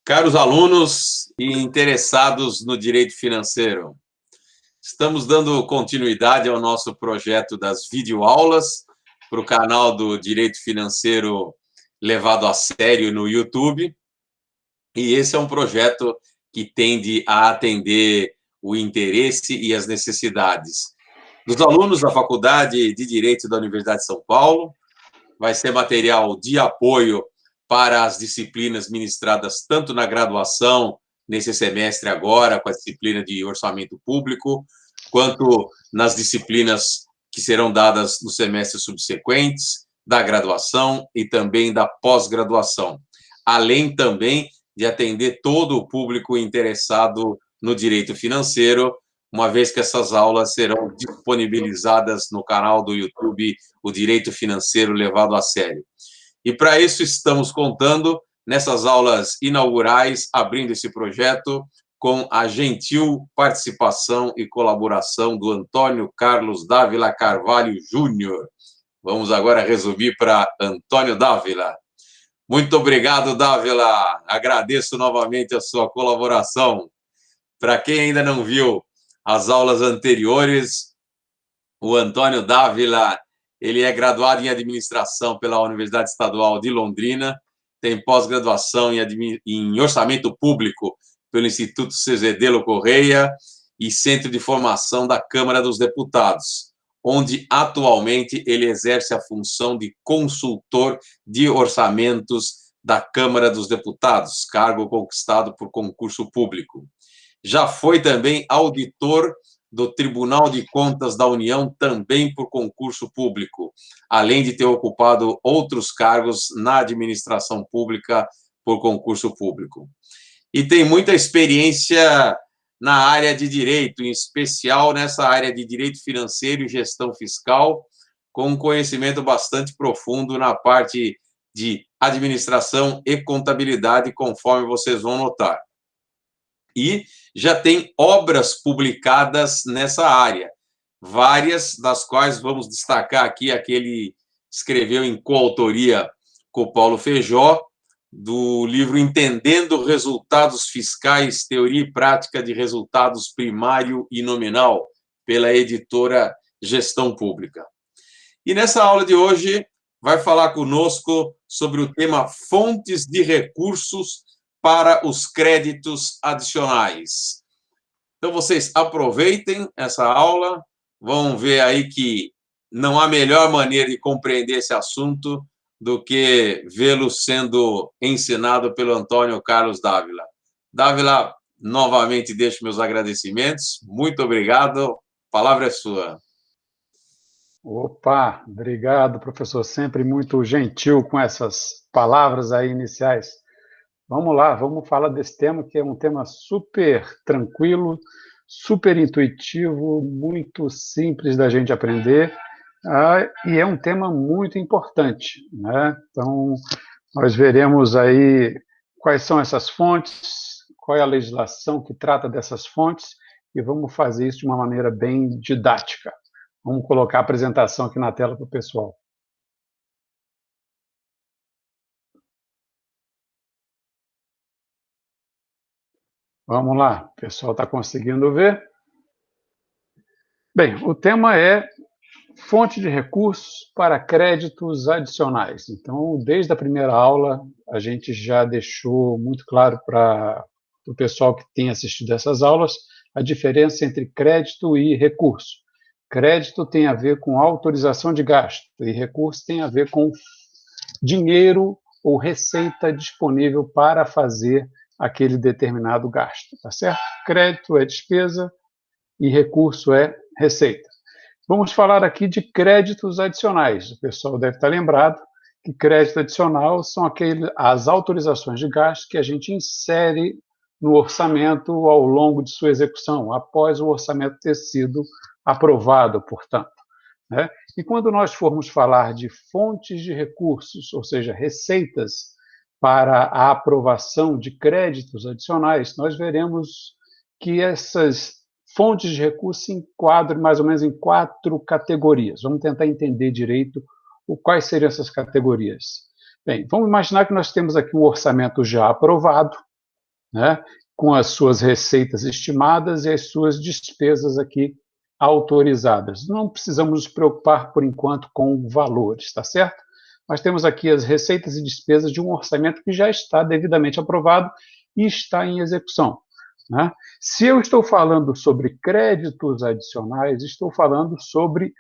Caros alunos e interessados no direito financeiro, estamos dando continuidade ao nosso projeto das videoaulas para o canal do Direito Financeiro levado a sério no YouTube. E esse é um projeto que tende a atender o interesse e as necessidades dos alunos da Faculdade de Direito da Universidade de São Paulo. Vai ser material de apoio para as disciplinas ministradas tanto na graduação, nesse semestre agora, com a disciplina de orçamento público, quanto nas disciplinas que serão dadas nos semestres subsequentes, da graduação e também da pós-graduação, além também de atender todo o público interessado no direito financeiro, uma vez que essas aulas serão disponibilizadas no canal do YouTube O Direito Financeiro Levado a Sério. E para isso estamos contando, nessas aulas inaugurais, abrindo esse projeto, com a gentil participação e colaboração do Antônio Carlos Dávila Carvalho Júnior. Vamos agora resumir para Antônio Dávila. Muito obrigado, Dávila. Agradeço novamente a sua colaboração. Para quem ainda não viu as aulas anteriores, o Antônio Dávila, ele é graduado em administração pela Universidade Estadual de Londrina, tem pós-graduação em orçamento público pelo Instituto Cezedelo Correia e Centro de Formação da Câmara dos Deputados, onde atualmente ele exerce a função de consultor de orçamentos da Câmara dos Deputados, cargo conquistado por concurso público. Já foi também auditor do Tribunal de Contas da União, também por concurso público, além de ter ocupado outros cargos na administração pública por concurso público. E tem muita experiência na área de direito, em especial nessa área de direito financeiro e gestão fiscal, com um conhecimento bastante profundo na parte de administração e contabilidade, conforme vocês vão notar. E já tem obras publicadas nessa área, várias das quais vamos destacar aqui, a que ele escreveu em coautoria com o Paulo Feijó, do livro Entendendo Resultados Fiscais, Teoria e Prática de Resultados Primário e Nominal, pela editora Gestão Pública. E nessa aula de hoje vai falar conosco sobre o tema fontes de recursos para os créditos adicionais. Então, vocês aproveitem essa aula, vão ver aí que não há melhor maneira de compreender esse assunto do que vê-lo sendo ensinado pelo Antônio Carlos Dávila. Dávila, novamente deixo meus agradecimentos, muito obrigado, a palavra é sua. Opa, obrigado, professor, sempre muito gentil com essas palavras aí iniciais. Vamos lá, vamos falar desse tema, que é um tema super tranquilo, super intuitivo, muito simples da gente aprender, e é um tema muito importante, né? Então, nós veremos aí quais são essas fontes, qual é a legislação que trata dessas fontes, e vamos fazer isso de uma maneira bem didática. Vamos colocar a apresentação aqui na tela para o pessoal. Vamos lá, o pessoal está conseguindo ver? Bem, o tema é fonte de recursos para créditos adicionais. Então, desde a primeira aula, a gente já deixou muito claro para o pessoal que tem assistido essas aulas a diferença entre crédito e recurso. Crédito tem a ver com autorização de gasto e recurso tem a ver com dinheiro ou receita disponível para fazer aquele determinado gasto, tá certo? Crédito é despesa e recurso é receita. Vamos falar aqui de créditos adicionais. O pessoal deve estar lembrado que crédito adicional são as autorizações de gasto que a gente insere no orçamento ao longo de sua execução, após o orçamento ter sido aprovado, portanto, né? E quando nós formos falar de fontes de recursos, ou seja, receitas para a aprovação de créditos adicionais, nós veremos que essas fontes de recursos se enquadram mais ou menos em 4 categorias. Vamos tentar entender direito quais seriam essas categorias. Bem, vamos imaginar que nós temos aqui um orçamento já aprovado, né, com as suas receitas estimadas e as suas despesas aqui autorizadas. Não precisamos nos preocupar, por enquanto, com valores, está certo? Mas temos aqui as receitas e despesas de um orçamento que já está devidamente aprovado e está em execução, né? Se eu estou falando sobre créditos adicionais, estou falando sobre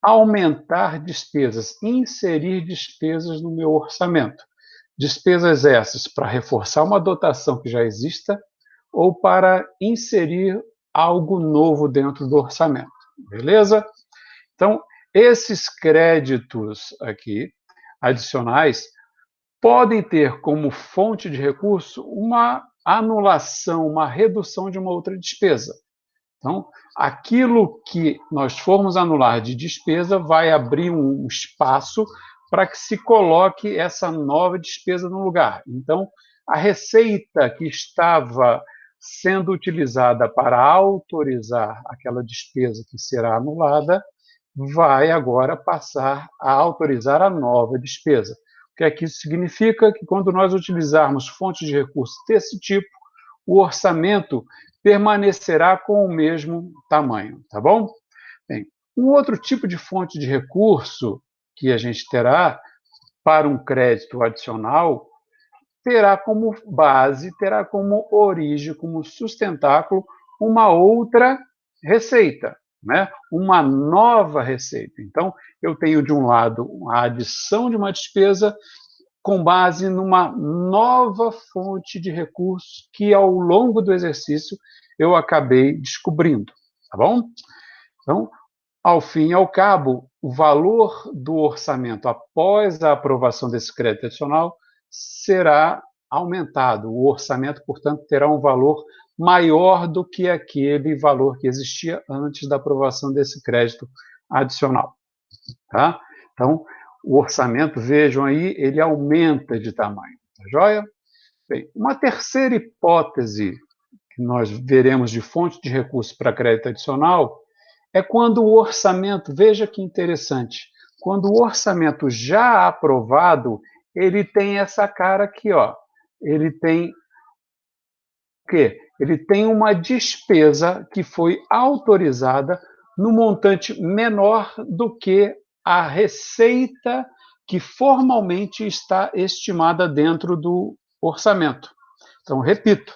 aumentar despesas, inserir despesas no meu orçamento. Despesas essas para reforçar uma dotação que já exista ou para inserir algo novo dentro do orçamento. Beleza? Então, esses créditos aqui adicionais podem ter como fonte de recurso uma anulação, uma redução de uma outra despesa. Então, aquilo que nós formos anular de despesa vai abrir um espaço para que se coloque essa nova despesa no lugar. Então, a receita que estava sendo utilizada para autorizar aquela despesa que será anulada vai agora passar a autorizar a nova despesa. O que é que isso significa? Que quando nós utilizarmos fontes de recursos desse tipo, o orçamento permanecerá com o mesmo tamanho, tá bom? Bem, um outro tipo de fonte de recurso que a gente terá para um crédito adicional terá como base, terá como origem, como sustentáculo, uma outra receita, né? Uma nova receita. Então, eu tenho, de um lado, a adição de uma despesa com base numa nova fonte de recursos que, ao longo do exercício, eu acabei descobrindo, tá bom? Então, ao fim e ao cabo, o valor do orçamento após a aprovação desse crédito adicional será aumentado. O orçamento, portanto, terá um valor maior do que aquele valor que existia antes da aprovação desse crédito adicional. Tá? Então, o orçamento, vejam aí, ele aumenta de tamanho. Tá joia? Bem, uma terceira hipótese que nós veremos de fonte de recursos para crédito adicional é quando o orçamento, veja que interessante, quando o orçamento já aprovado, ele tem essa cara aqui, ó. Ele tem o quê? Ele tem uma despesa que foi autorizada no montante menor do que a receita que formalmente está estimada dentro do orçamento. Então, repito,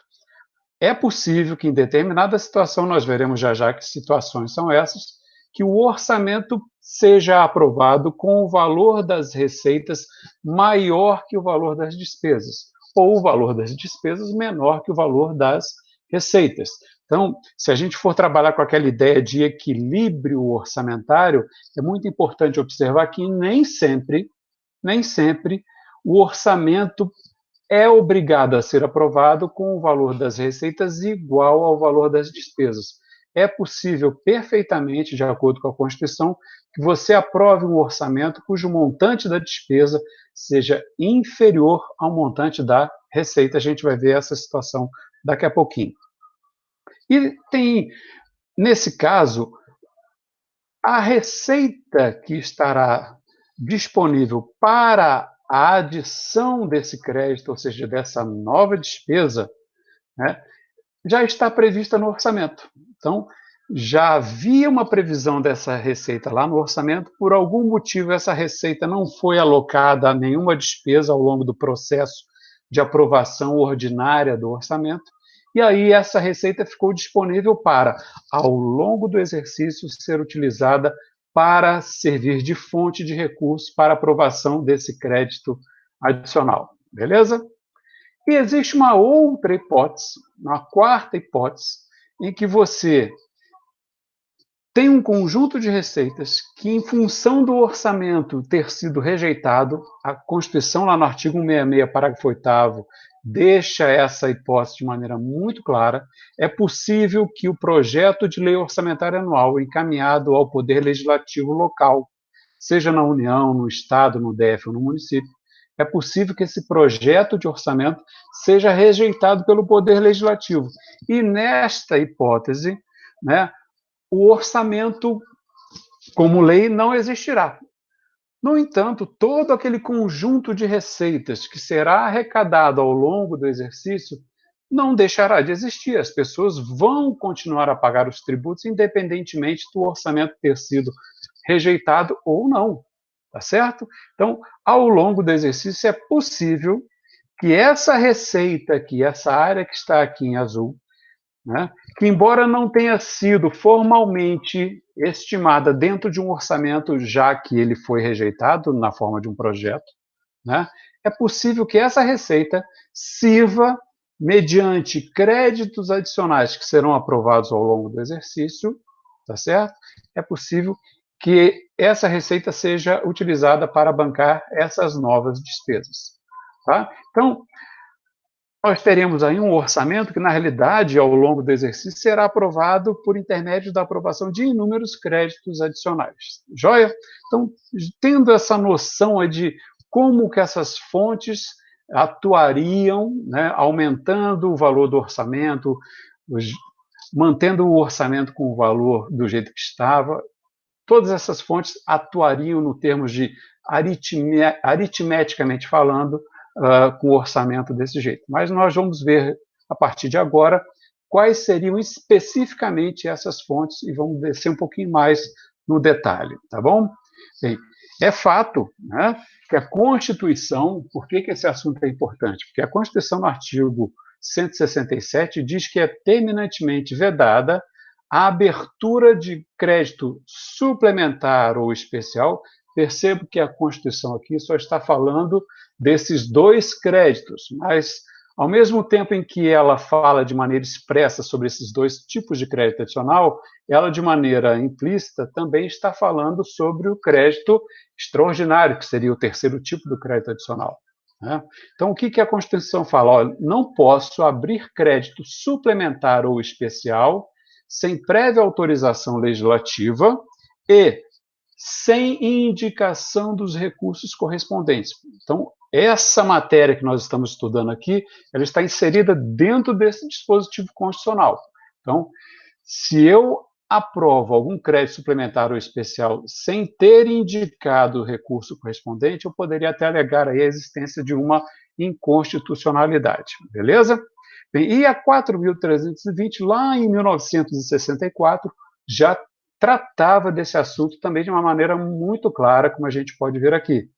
é possível que em determinada situação, nós veremos já já que situações são essas, que o orçamento seja aprovado com o valor das receitas maior que o valor das despesas, ou o valor das despesas menor que o valor das receitas. Então, se a gente for trabalhar com aquela ideia de equilíbrio orçamentário, é muito importante observar que nem sempre o orçamento é obrigado a ser aprovado com o valor das receitas igual ao valor das despesas. É possível perfeitamente, de acordo com a Constituição, que você aprove um orçamento cujo montante da despesa seja inferior ao montante da receita. A gente vai ver essa situação daqui a pouquinho. E tem, nesse caso, a receita que estará disponível para a adição desse crédito, ou seja, dessa nova despesa, né, já está prevista no orçamento. Então, já havia uma previsão dessa receita lá no orçamento, por algum motivo essa receita não foi alocada a nenhuma despesa ao longo do processo de aprovação ordinária do orçamento, e aí essa receita ficou disponível para, ao longo do exercício, ser utilizada para servir de fonte de recursos para aprovação desse crédito adicional. Beleza? E existe uma outra hipótese, uma quarta hipótese, em que você tem um conjunto de receitas que, em função do orçamento ter sido rejeitado, a Constituição, lá no artigo 166, parágrafo 8º, deixa essa hipótese de maneira muito clara. É possível que o projeto de lei orçamentária anual encaminhado ao Poder Legislativo local, seja na União, no Estado, no DF ou no município, é possível que esse projeto de orçamento seja rejeitado pelo Poder Legislativo. E nesta hipótese, né, o orçamento, como lei, não existirá. No entanto, todo aquele conjunto de receitas que será arrecadado ao longo do exercício não deixará de existir. As pessoas vão continuar a pagar os tributos, independentemente do orçamento ter sido rejeitado ou não. Tá certo? Então, ao longo do exercício, é possível que essa receita aqui, essa área que está aqui em azul, né, que embora não tenha sido formalmente estimada dentro de um orçamento, já que ele foi rejeitado na forma de um projeto, né, é possível que essa receita sirva, mediante créditos adicionais que serão aprovados ao longo do exercício, tá certo? É possível que essa receita seja utilizada para bancar essas novas despesas. Tá? Então, nós teremos aí um orçamento que, na realidade, ao longo do exercício, será aprovado por intermédio da aprovação de inúmeros créditos adicionais. Joia? Então, tendo essa noção de como que essas fontes atuariam, né, aumentando o valor do orçamento, mantendo o orçamento com o valor do jeito que estava, todas essas fontes atuariam no termos de aritmeticamente falando, com o orçamento desse jeito. Mas nós vamos ver, a partir de agora, quais seriam especificamente essas fontes e vamos descer um pouquinho mais no detalhe, tá bom? Bem, é fato, né, que a Constituição, por que esse assunto é importante? Porque a Constituição, no artigo 167, diz que é terminantemente vedada a abertura de crédito suplementar ou especial. Percebo que a Constituição aqui só está falando desses dois créditos, mas ao mesmo tempo em que ela fala de maneira expressa sobre esses dois tipos de crédito adicional, ela de maneira implícita também está falando sobre o crédito extraordinário, que seria o terceiro tipo do crédito adicional. Né? Então, o que a Constituição fala? Olha, não posso abrir crédito suplementar ou especial sem prévia autorização legislativa e sem indicação dos recursos correspondentes. Então, essa matéria que nós estamos estudando aqui, ela está inserida dentro desse dispositivo constitucional. Então, se eu aprovo algum crédito suplementar ou especial sem ter indicado o recurso correspondente, eu poderia até alegar aí a existência de uma inconstitucionalidade, beleza? Bem, e a 4.320, lá em 1964, já tratava desse assunto também de uma maneira muito clara, como a gente pode ver aqui.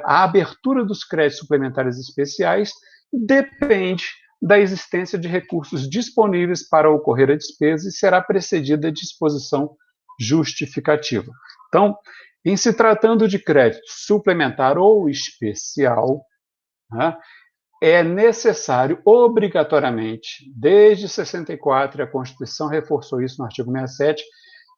A abertura dos créditos suplementares especiais depende da existência de recursos disponíveis para ocorrer a despesa e será precedida de disposição justificativa. Então, em se tratando de crédito suplementar ou especial, né, é necessário, obrigatoriamente, desde 64, a Constituição reforçou isso no artigo 67,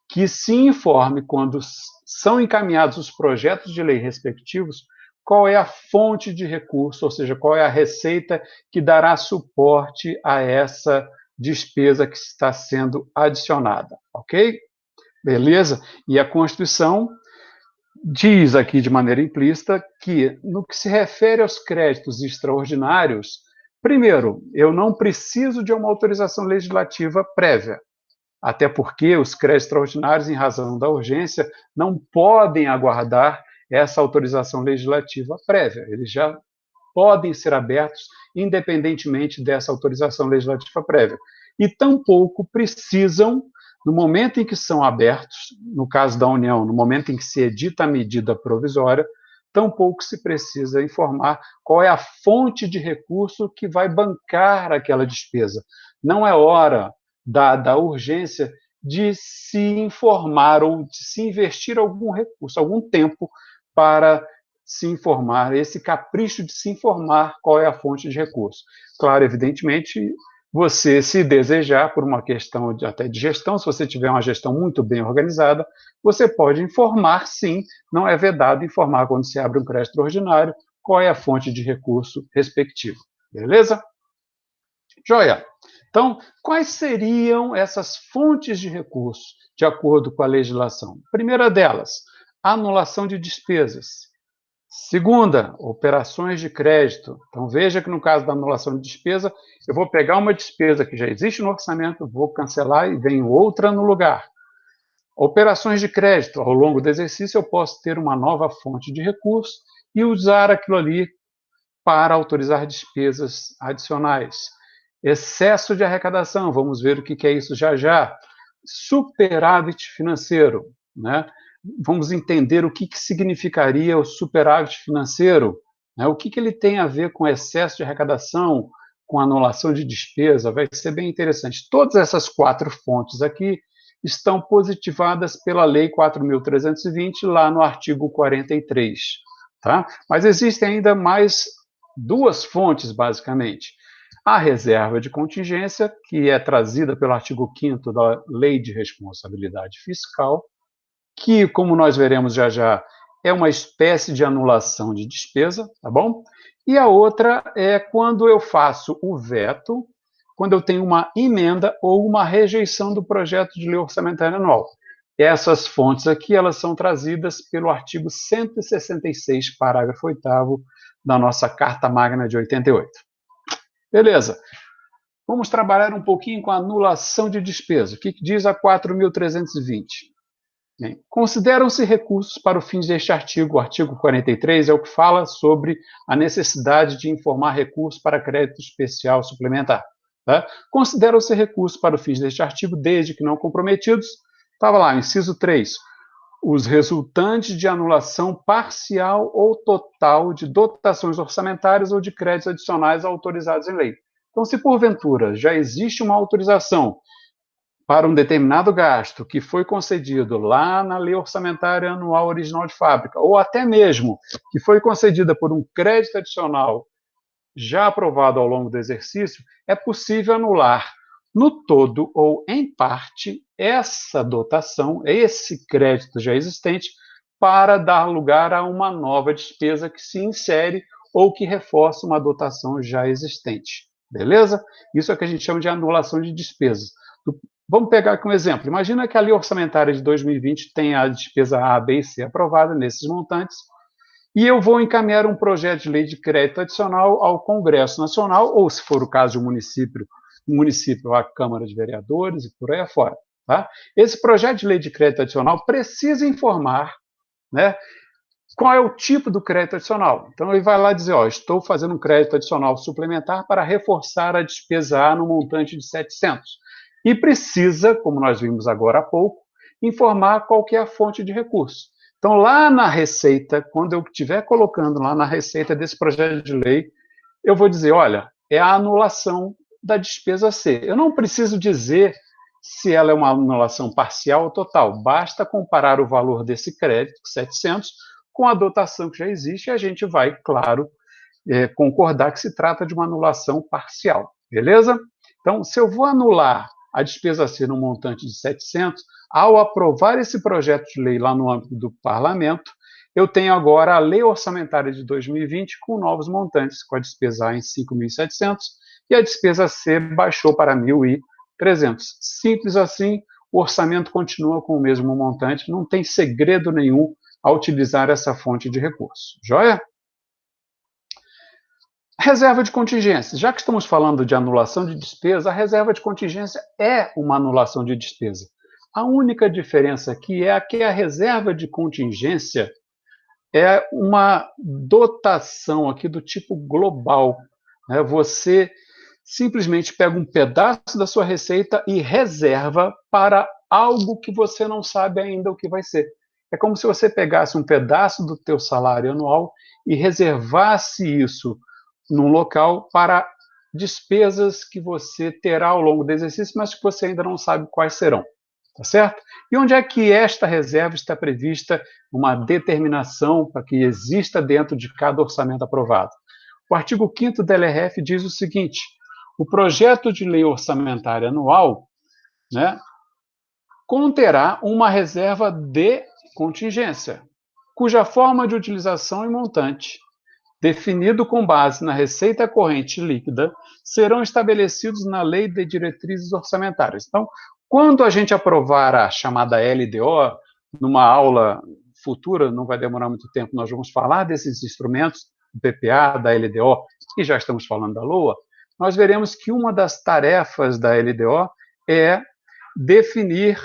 que se informe, quando são encaminhados os projetos de lei respectivos, qual é a fonte de recurso, ou seja, qual é a receita que dará suporte a essa despesa que está sendo adicionada, ok? Beleza? E a Constituição diz aqui de maneira implícita que, no que se refere aos créditos extraordinários, primeiro, eu não preciso de uma autorização legislativa prévia, até porque os créditos extraordinários, em razão da urgência, não podem aguardar essa autorização legislativa prévia. Eles já podem ser abertos independentemente dessa autorização legislativa prévia. E tampouco precisam, no momento em que são abertos, no caso da União, no momento em que se edita a medida provisória, tampouco se precisa informar qual é a fonte de recurso que vai bancar aquela despesa. Não é hora, dada a urgência, de se informar ou de se investir algum recurso, algum tempo para se informar, esse capricho de se informar qual é a fonte de recurso. Claro, evidentemente, você, se desejar, por uma questão até de gestão, se você tiver uma gestão muito bem organizada, você pode informar, sim, não é vedado informar quando se abre um crédito ordinário, qual é a fonte de recurso respectivo. Beleza? Joia! Então, quais seriam essas fontes de recurso, de acordo com a legislação? Primeira delas, anulação de despesas. Segunda, operações de crédito. Então, veja que no caso da anulação de despesa, eu vou pegar uma despesa que já existe no orçamento, vou cancelar e venho outra no lugar. Operações de crédito. Ao longo do exercício, eu posso ter uma nova fonte de recurso e usar aquilo ali para autorizar despesas adicionais. Excesso de arrecadação, vamos ver o que é isso já já. Superávit financeiro, né? Vamos entender o que significaria o superávit financeiro, né? O que ele tem a ver com excesso de arrecadação, com anulação de despesa, vai ser bem interessante. Todas essas 4 fontes aqui estão positivadas pela Lei 4.320, lá no artigo 43. Tá? Mas existem ainda mais 2 fontes, basicamente. A reserva de contingência, que é trazida pelo artigo 5º da Lei de Responsabilidade Fiscal, que, como nós veremos já já, é uma espécie de anulação de despesa, tá bom? E a outra é quando eu faço o veto, quando eu tenho uma emenda ou uma rejeição do projeto de lei orçamentária anual. Essas fontes aqui, elas são trazidas pelo artigo 166, parágrafo 8º da nossa Carta Magna de 88. Beleza. Vamos trabalhar um pouquinho com a anulação de despesa. O que diz a 4.320? Consideram-se recursos para o fim deste artigo. O artigo 43 é o que fala sobre a necessidade de informar recursos para crédito especial suplementar. Tá? Consideram-se recursos para o fim deste artigo, desde que não comprometidos. Estava lá, inciso 3. Os resultantes de anulação parcial ou total de dotações orçamentárias ou de créditos adicionais autorizados em lei. Então, se porventura já existe uma autorização para um determinado gasto que foi concedido lá na lei orçamentária anual original de fábrica, ou até mesmo que foi concedida por um crédito adicional já aprovado ao longo do exercício, é possível anular no todo ou em parte essa dotação, esse crédito já existente, para dar lugar a uma nova despesa que se insere ou que reforça uma dotação já existente. Beleza? Isso é o que a gente chama de anulação de despesas. Vamos pegar aqui um exemplo. Imagina que a lei orçamentária de 2020 tem a despesa A, B e C aprovada nesses montantes, e eu vou encaminhar um projeto de lei de crédito adicional ao Congresso Nacional, ou, se for o caso de um município, à Câmara de Vereadores e por aí afora. Tá? Esse projeto de lei de crédito adicional precisa informar, né, qual é o tipo do crédito adicional. Então, ele vai lá dizer, ó, estou fazendo um crédito adicional suplementar para reforçar a despesa A no montante de 700. E precisa, como nós vimos agora há pouco, informar qual que é a fonte de recurso. Então, lá na receita, quando eu estiver colocando lá na receita desse projeto de lei, eu vou dizer, olha, é a anulação da despesa C. Eu não preciso dizer se ela é uma anulação parcial ou total. Basta comparar o valor desse crédito, 700, com a dotação que já existe, e a gente vai, claro, concordar que se trata de uma anulação parcial. Beleza? Então, se eu vou anular a despesa C no montante de 700, ao aprovar esse projeto de lei lá no âmbito do parlamento, eu tenho agora a lei orçamentária de 2020 com novos montantes, com a despesa A em 5.700 e a despesa C baixou para 1.300. Simples assim, o orçamento continua com o mesmo montante, não tem segredo nenhum a utilizar essa fonte de recurso. Joia? Reserva de contingência. Já que estamos falando de anulação de despesa, a reserva de contingência é uma anulação de despesa. A única diferença aqui é que a reserva de contingência é uma dotação aqui do tipo global. Né? Você simplesmente pega um pedaço da sua receita e reserva para algo que você não sabe ainda o que vai ser. É como se você pegasse um pedaço do teu salário anual e reservasse isso num local para despesas que você terá ao longo do exercício, mas que você ainda não sabe quais serão. Tá certo? E onde é que esta reserva está prevista, uma determinação para que exista dentro de cada orçamento aprovado? O artigo 5º da LRF diz o seguinte: o projeto de lei orçamentária anual, né, conterá uma reserva de contingência, cuja forma de utilização e montante, definido com base na receita corrente líquida, serão estabelecidos na Lei de Diretrizes Orçamentárias. Então, quando a gente aprovar a chamada LDO, numa aula futura, não vai demorar muito tempo, nós vamos falar desses instrumentos, do PPA, da LDO, e já estamos falando da LOA, nós veremos que uma das tarefas da LDO é definir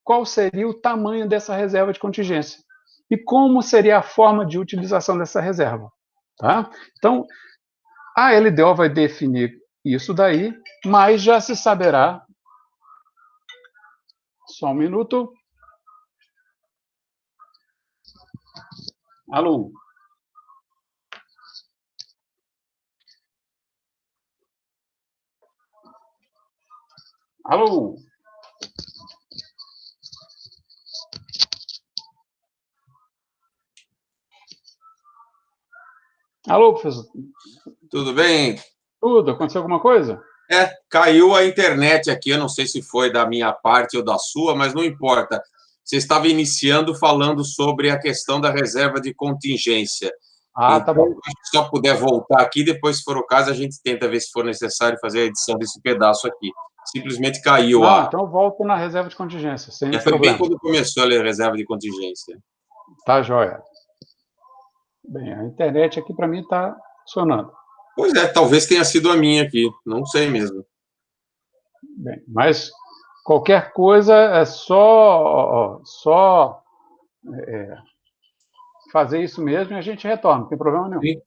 qual seria o tamanho dessa reserva de contingência e como seria a forma de utilização dessa reserva. Tá? Então, a LDO vai definir isso daí, mas já se saberá. Só um minuto. Alô? Alô? Alô, professor? Tudo bem? Tudo? Aconteceu alguma coisa? Caiu a internet aqui, eu não sei se foi da minha parte ou da sua, mas não importa. Você estava iniciando falando sobre a questão da reserva de contingência. Ah, tá Então, bom. se só puder voltar aqui, depois, se for o caso, a gente tenta ver se for necessário fazer a edição desse pedaço aqui. Simplesmente caiu Não, a. então eu volto na reserva de contingência, sem Foi bem problema. quando começou a reserva de contingência. Tá, joia. Bem, a internet aqui para mim está funcionando. Pois é, talvez tenha sido a minha aqui, não sei mesmo. Bem, mas qualquer coisa é só fazer isso mesmo e a gente retorna, não tem problema nenhum. Sim.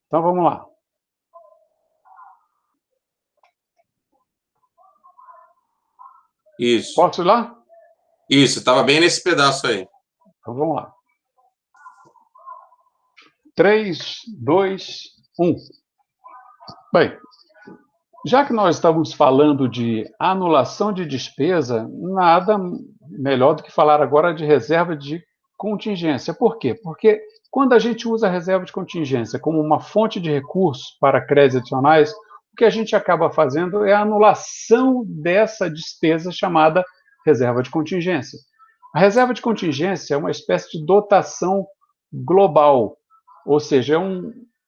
Então vamos lá. Isso, Posso ir lá? isso, estava bem nesse pedaço aí. Então vamos lá. 3, 2, 1. Bem, já que nós estamos falando de anulação de despesa, nada melhor do que falar agora de reserva de contingência. Por quê? Porque quando a gente usa a reserva de contingência como uma fonte de recursos para créditos adicionais, o que a gente acaba fazendo é a anulação dessa despesa chamada reserva de contingência. A reserva de contingência é uma espécie de dotação global, ou seja,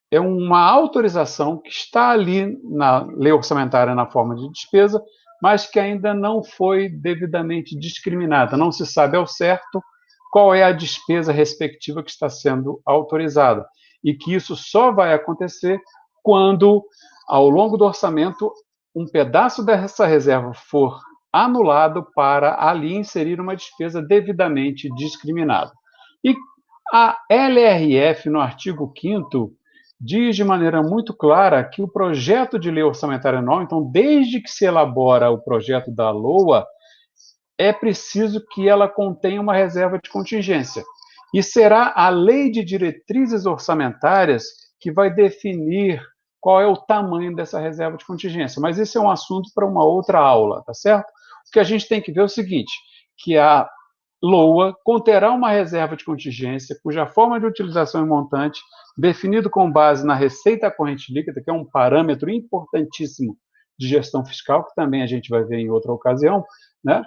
é uma autorização que está ali na lei orçamentária na forma de despesa, mas que ainda não foi devidamente discriminada. Não se sabe ao certo qual é a despesa respectiva que está sendo autorizada. E que isso só vai acontecer quando, ao longo do orçamento, um pedaço dessa reserva for anulado para ali inserir uma despesa devidamente discriminada. E a LRF, no artigo 5º, diz de maneira muito clara que o projeto de lei orçamentária anual, então, desde que se elabora o projeto da LOA, é preciso que ela contenha uma reserva de contingência. E será a lei de diretrizes orçamentárias que vai definir qual é o tamanho dessa reserva de contingência. Mas esse é um assunto para uma outra aula, tá certo? O que a gente tem que ver é o seguinte, que a LOA conterá uma reserva de contingência cuja forma de utilização e montante, definido com base na receita corrente líquida, que é um parâmetro importantíssimo de gestão fiscal, que também a gente vai ver em outra ocasião, né?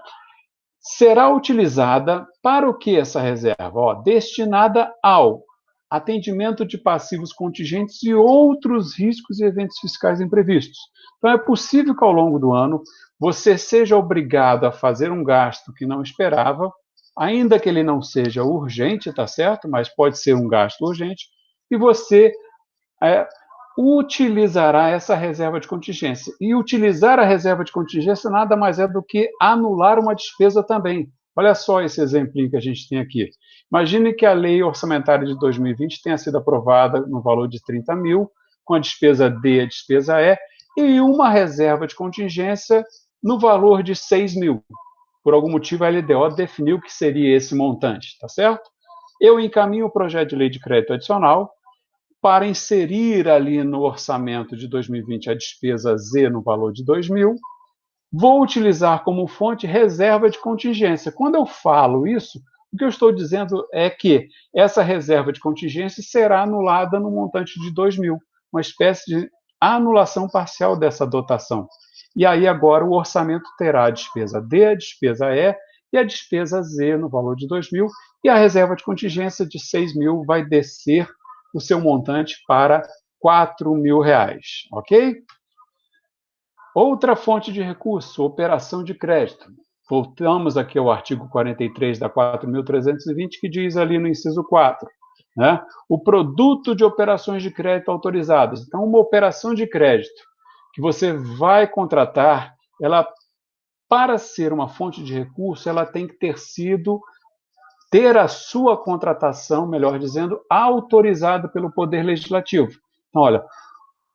Será utilizada para o que essa reserva? Destinada ao atendimento de passivos contingentes e outros riscos e eventos fiscais imprevistos. Então, é possível que ao longo do ano você seja obrigado a fazer um gasto que não esperava, ainda que ele não seja urgente, tá certo? Mas pode ser um gasto urgente, e você utilizará essa reserva de contingência. E utilizar a reserva de contingência nada mais é do que anular uma despesa também. Olha só esse exemplinho que a gente tem aqui. Imagine que a lei orçamentária de 2020 tenha sido aprovada no valor de 30 mil, com a despesa D e a despesa E, e uma reserva de contingência no valor de 6 mil. Por algum motivo, a LDO definiu que seria esse montante, tá certo? Eu encaminho o projeto de lei de crédito adicional para inserir ali no orçamento de 2020 a despesa Z no valor de 2 mil, vou utilizar como fonte reserva de contingência. Quando eu falo isso, o que eu estou dizendo é que essa reserva de contingência será anulada no montante de 2 mil, uma espécie de anulação parcial dessa dotação. E aí agora o orçamento terá a despesa D, a despesa E e a despesa Z no valor de 2 mil, e a reserva de contingência de 6 mil vai descer o seu montante para 4 mil reais, ok? Outra fonte de recurso, operação de crédito. Voltamos aqui ao artigo 43 da 4.320, que diz ali no inciso 4, né? O produto de operações de crédito autorizadas. Então, uma operação de crédito que você vai contratar, ela, para ser uma fonte de recurso, ela tem que ter a sua contratação, melhor dizendo, autorizada pelo Poder Legislativo. Então, olha,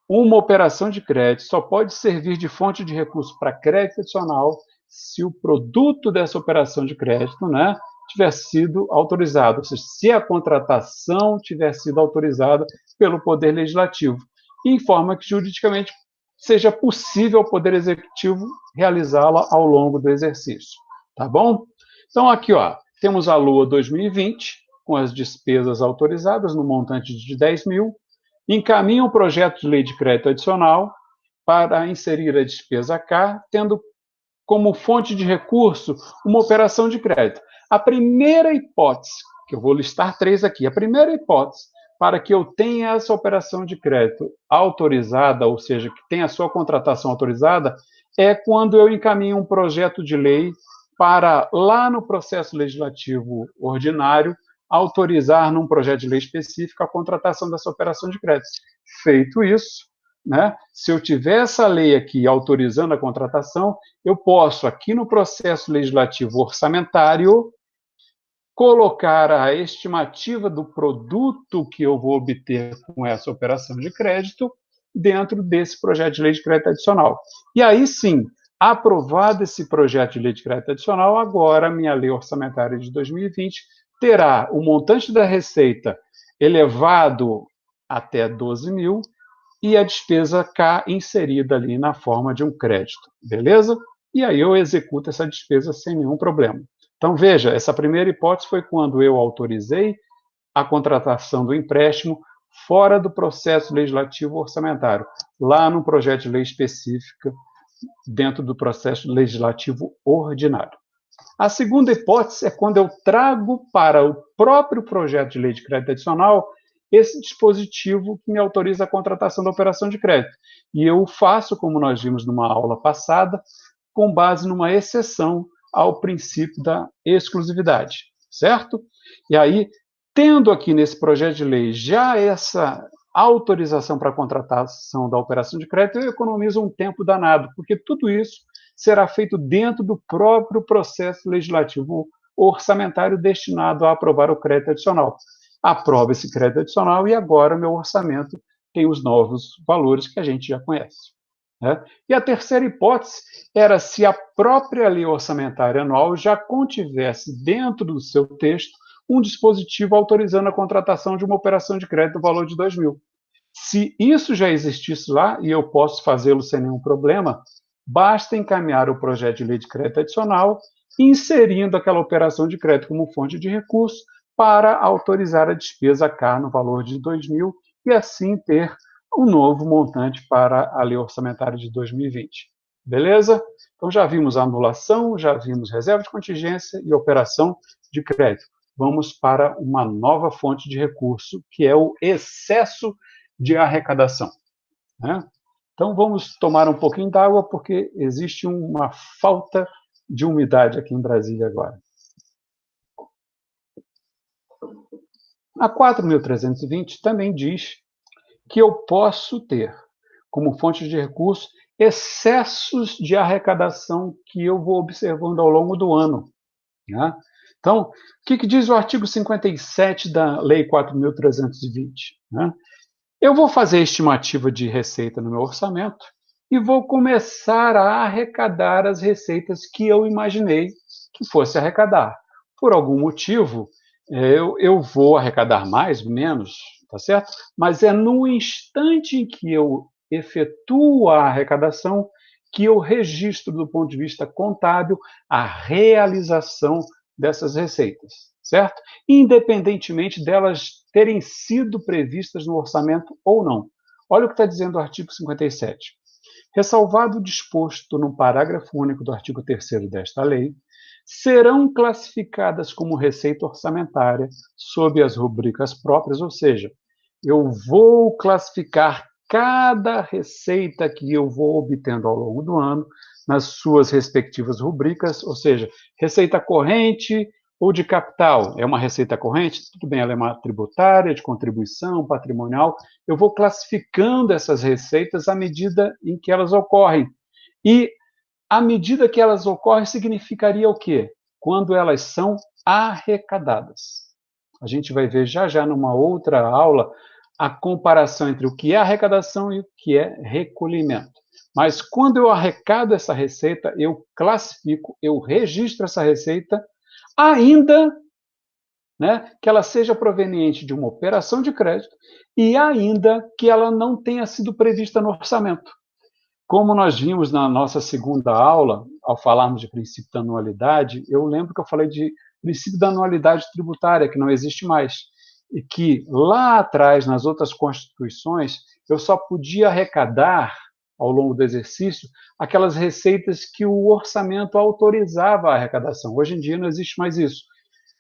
uma operação de crédito só pode servir de fonte de recurso para crédito adicional se o produto dessa operação de crédito, né, tiver sido autorizado, ou seja, se a contratação tiver sido autorizada pelo Poder Legislativo, em forma que juridicamente seja possível ao Poder Executivo realizá-la ao longo do exercício. Tá bom? Então, aqui, ó, temos a LOA 2020, com as despesas autorizadas no montante de 10 mil, encaminha um projeto de lei de crédito adicional para inserir a despesa K, tendo como fonte de recurso uma operação de crédito. A primeira hipótese, que eu vou listar 3 aqui, a primeira hipótese para que eu tenha essa operação de crédito autorizada, ou seja, que tenha a sua contratação autorizada, é quando eu encaminho um projeto de lei para, lá no processo legislativo ordinário, autorizar num projeto de lei específico a contratação dessa operação de crédito. Feito isso, né, se eu tiver essa lei aqui autorizando a contratação, eu posso, aqui no processo legislativo orçamentário, colocar a estimativa do produto que eu vou obter com essa operação de crédito dentro desse projeto de lei de crédito adicional. E aí sim, aprovado esse projeto de lei de crédito adicional, agora a minha lei orçamentária de 2020 terá o montante da receita elevado até 12 mil e a despesa K inserida ali na forma de um crédito, beleza? E aí eu executo essa despesa sem nenhum problema. Então, veja, essa primeira hipótese foi quando eu autorizei a contratação do empréstimo fora do processo legislativo orçamentário, lá no projeto de lei específica, dentro do processo legislativo ordinário. A segunda hipótese é quando eu trago para o próprio projeto de lei de crédito adicional esse dispositivo que me autoriza a contratação da operação de crédito. E eu faço, como nós vimos numa aula passada, com base numa exceção ao princípio da exclusividade, certo? E aí, tendo aqui nesse projeto de lei já essa autorização para a contratação da operação de crédito, eu economizo um tempo danado, porque tudo isso será feito dentro do próprio processo legislativo orçamentário destinado a aprovar o crédito adicional. Aprova esse crédito adicional e agora meu orçamento tem os novos valores que a gente já conhece. Né? E a terceira hipótese era se a própria lei orçamentária anual já contivesse dentro do seu texto um dispositivo autorizando a contratação de uma operação de crédito no valor de 2 mil. Se isso já existisse lá, e eu posso fazê-lo sem nenhum problema, basta encaminhar o projeto de lei de crédito adicional, inserindo aquela operação de crédito como fonte de recurso para autorizar a despesa K no valor de 2 mil e assim ter um novo montante para a lei orçamentária de 2020. Beleza? Então já vimos a anulação, já vimos reserva de contingência e operação de crédito. Vamos para uma nova fonte de recurso, que é o excesso de arrecadação. Né? Então vamos tomar um pouquinho d'água, porque existe uma falta de umidade aqui em Brasília agora. A 4.320 também diz que eu posso ter, como fonte de recurso, excessos de arrecadação que eu vou observando ao longo do ano. Né? Então, o que diz o artigo 57 da Lei 4.320? Né? Eu vou fazer a estimativa de receita no meu orçamento e vou começar a arrecadar as receitas que eu imaginei que fosse arrecadar. Por algum motivo, eu vou arrecadar mais, menos, tá certo? Mas é no instante em que eu efetuo a arrecadação que eu registro do ponto de vista contábil a realização dessas receitas, certo? Independentemente delas terem sido previstas no orçamento ou não. Olha o que está dizendo o artigo 57. Ressalvado o disposto no parágrafo único do artigo 3º desta lei, serão classificadas como receita orçamentária sob as rubricas próprias, ou seja, eu vou classificar cada receita que eu vou obtendo ao longo do ano nas suas respectivas rubricas, ou seja, receita corrente ou de capital. É uma receita corrente? Tudo bem, ela é uma tributária, de contribuição, patrimonial. Eu vou classificando essas receitas à medida em que elas ocorrem. E à medida que elas ocorrem, significaria o quê? Quando elas são arrecadadas. A gente vai ver já já numa outra aula a comparação entre o que é arrecadação e o que é recolhimento. Mas quando eu arrecado essa receita, eu classifico, eu registro essa receita, ainda, né, que ela seja proveniente de uma operação de crédito e ainda que ela não tenha sido prevista no orçamento. Como nós vimos na nossa segunda aula, ao falarmos de princípio da anualidade, eu lembro que eu falei de princípio da anualidade tributária, que não existe mais, e que lá atrás, nas outras constituições, eu só podia arrecadar, ao longo do exercício, aquelas receitas que o orçamento autorizava a arrecadação. Hoje em dia não existe mais isso.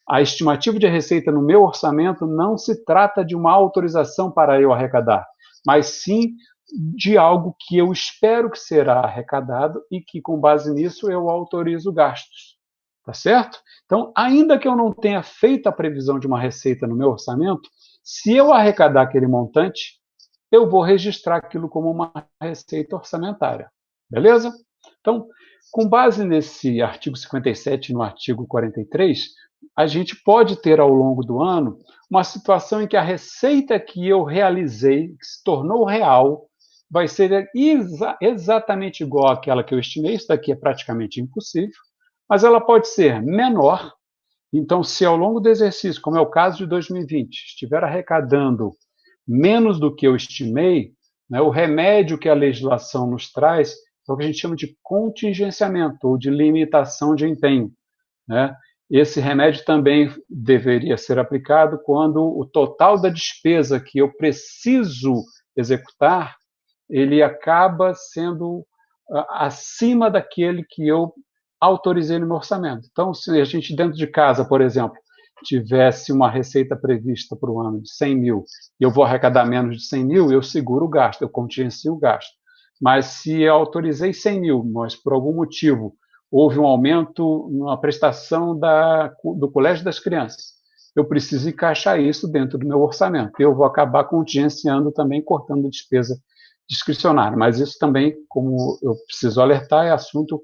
A estimativa de receita no meu orçamento não se trata de uma autorização para eu arrecadar, mas sim de algo que eu espero que será arrecadado e que, com base nisso, eu autorizo gastos. Tá certo? Então, ainda que eu não tenha feito a previsão de uma receita no meu orçamento, se eu arrecadar aquele montante, eu vou registrar aquilo como uma receita orçamentária. Beleza? Então, com base nesse artigo 57 e no artigo 43, a gente pode ter ao longo do ano uma situação em que a receita que eu realizei, que se tornou real, vai ser exatamente igual àquela que eu estimei. Isso daqui é praticamente impossível, mas ela pode ser menor. Então, se ao longo do exercício, como é o caso de 2020, estiver arrecadando menos do que eu estimei, né, o remédio que a legislação nos traz é o que a gente chama de contingenciamento ou de limitação de empenho, né? Esse remédio também deveria ser aplicado quando o total da despesa que eu preciso executar, ele acaba sendo acima daquele que eu autorizei no meu orçamento. Então, se a gente dentro de casa, por exemplo, tivesse uma receita prevista para o ano de 100 mil e eu vou arrecadar menos de 100 mil, eu seguro o gasto, eu contingencio o gasto. Mas se eu autorizei 100 mil, mas por algum motivo houve um aumento na prestação do Colégio das Crianças, eu preciso encaixar isso dentro do meu orçamento. Eu vou acabar contingenciando também, cortando despesa discricionária. Mas isso também, como eu preciso alertar, é assunto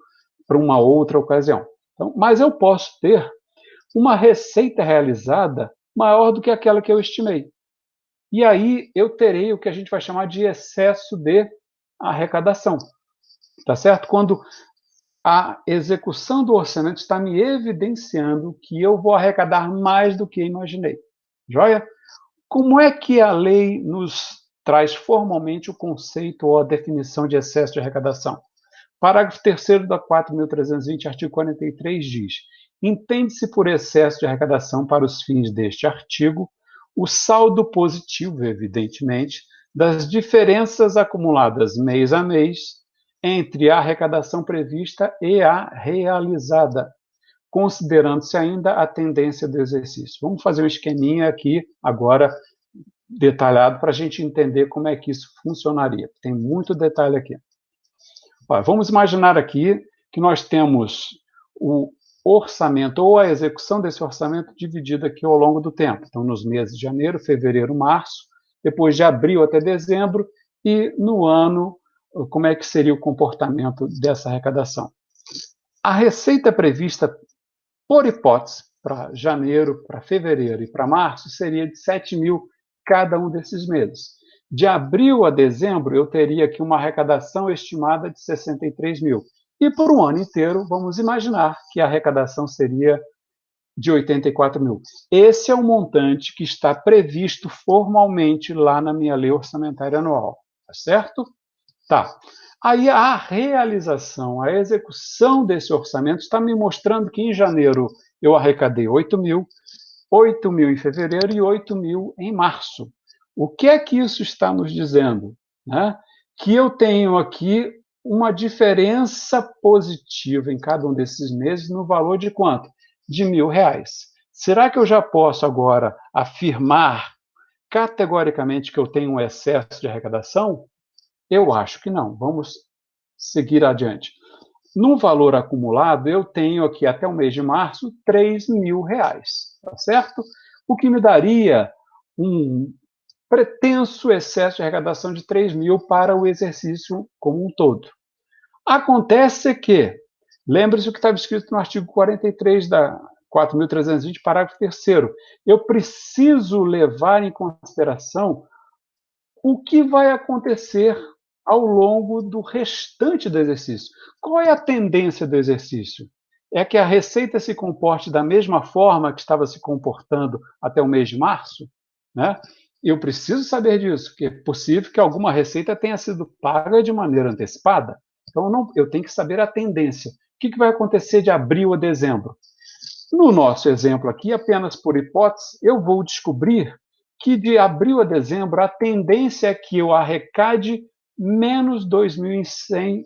para uma outra ocasião. Então, mas eu posso ter uma receita realizada maior do que aquela que eu estimei. E aí eu terei o que a gente vai chamar de excesso de arrecadação. Tá certo? Quando a execução do orçamento está me evidenciando que eu vou arrecadar mais do que imaginei. Joia? Como é que a lei nos traz formalmente o conceito ou a definição de excesso de arrecadação? Parágrafo 3º da 4.320, artigo 43, diz: entende-se por excesso de arrecadação para os fins deste artigo o saldo positivo, evidentemente, das diferenças acumuladas mês a mês entre a arrecadação prevista e a realizada, considerando-se ainda a tendência do exercício. Vamos fazer um esqueminha aqui agora detalhado para a gente entender como é que isso funcionaria. Tem muito detalhe aqui. Olha, vamos imaginar aqui que nós temos o orçamento ou a execução desse orçamento dividido aqui ao longo do tempo. Então, nos meses de janeiro, fevereiro, março, depois de abril até dezembro, e no ano, como é que seria o comportamento dessa arrecadação. A receita prevista, por hipótese, para janeiro, para fevereiro e para março, seria de 7 mil cada um desses meses. De abril a dezembro, eu teria aqui uma arrecadação estimada de 63 mil. E por um ano inteiro, vamos imaginar que a arrecadação seria de 84 mil. Esse é o montante que está previsto formalmente lá na minha lei orçamentária anual. Tá certo? Tá. Aí a realização, a execução desse orçamento está me mostrando que em janeiro eu arrecadei 8 mil em fevereiro e 8 mil em março. O que é que isso está nos dizendo? Né? Que eu tenho aqui uma diferença positiva em cada um desses meses no valor de quanto? De R$ 1.000. Será que eu já posso agora afirmar categoricamente que eu tenho um excesso de arrecadação? Eu acho que não. Vamos seguir adiante. No valor acumulado, eu tenho aqui até o mês de março R$ 3.000, tá certo? O que me daria um pretenso excesso de arrecadação de 3 mil para o exercício como um todo. Acontece que, lembre-se o que estava escrito no artigo 43 da 4.320, parágrafo 3º, eu preciso levar em consideração o que vai acontecer ao longo do restante do exercício? Qual é a tendência do exercício? É que a receita se comporte da mesma forma que estava se comportando até o mês de março? Né? Eu preciso saber disso, porque é possível que alguma receita tenha sido paga de maneira antecipada. Então, eu tenho que saber a tendência. O que vai acontecer de abril a dezembro? No nosso exemplo aqui, apenas por hipótese, eu vou descobrir que de abril a dezembro a tendência é que eu arrecade menos 2.100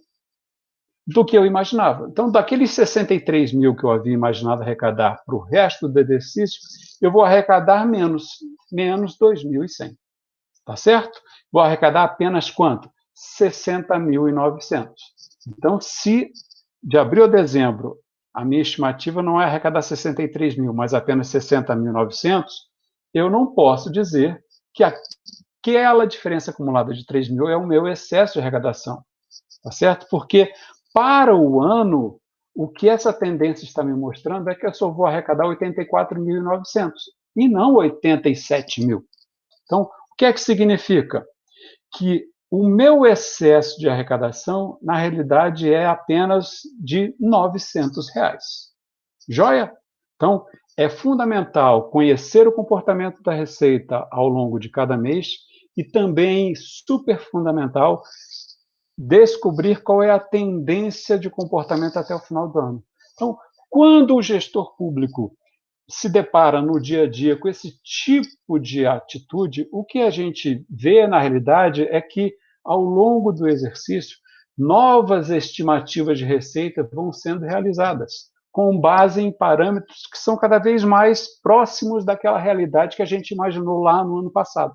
do que eu imaginava. Então, daqueles 63 mil que eu havia imaginado arrecadar para o resto do exercício, eu vou arrecadar menos 2.100. Tá certo? Vou arrecadar apenas quanto? 60.900. Então, se de abril a dezembro a minha estimativa não é arrecadar 63 mil, mas apenas 60.900, eu não posso dizer que aquela diferença acumulada de 3 mil é o meu excesso de arrecadação. Tá certo? Porque para o ano, o que essa tendência está me mostrando é que eu só vou arrecadar 84.900 e não 87 mil. Então, o que é que significa? Que o meu excesso de arrecadação, na realidade, é apenas de R$ 900. Joia? Então, é fundamental conhecer o comportamento da receita ao longo de cada mês e também super fundamental descobrir qual é a tendência de comportamento até o final do ano. Então, quando o gestor público se depara no dia a dia com esse tipo de atitude, o que a gente vê na realidade é que, ao longo do exercício, novas estimativas de receita vão sendo realizadas, com base em parâmetros que são cada vez mais próximos daquela realidade que a gente imaginou lá no ano passado.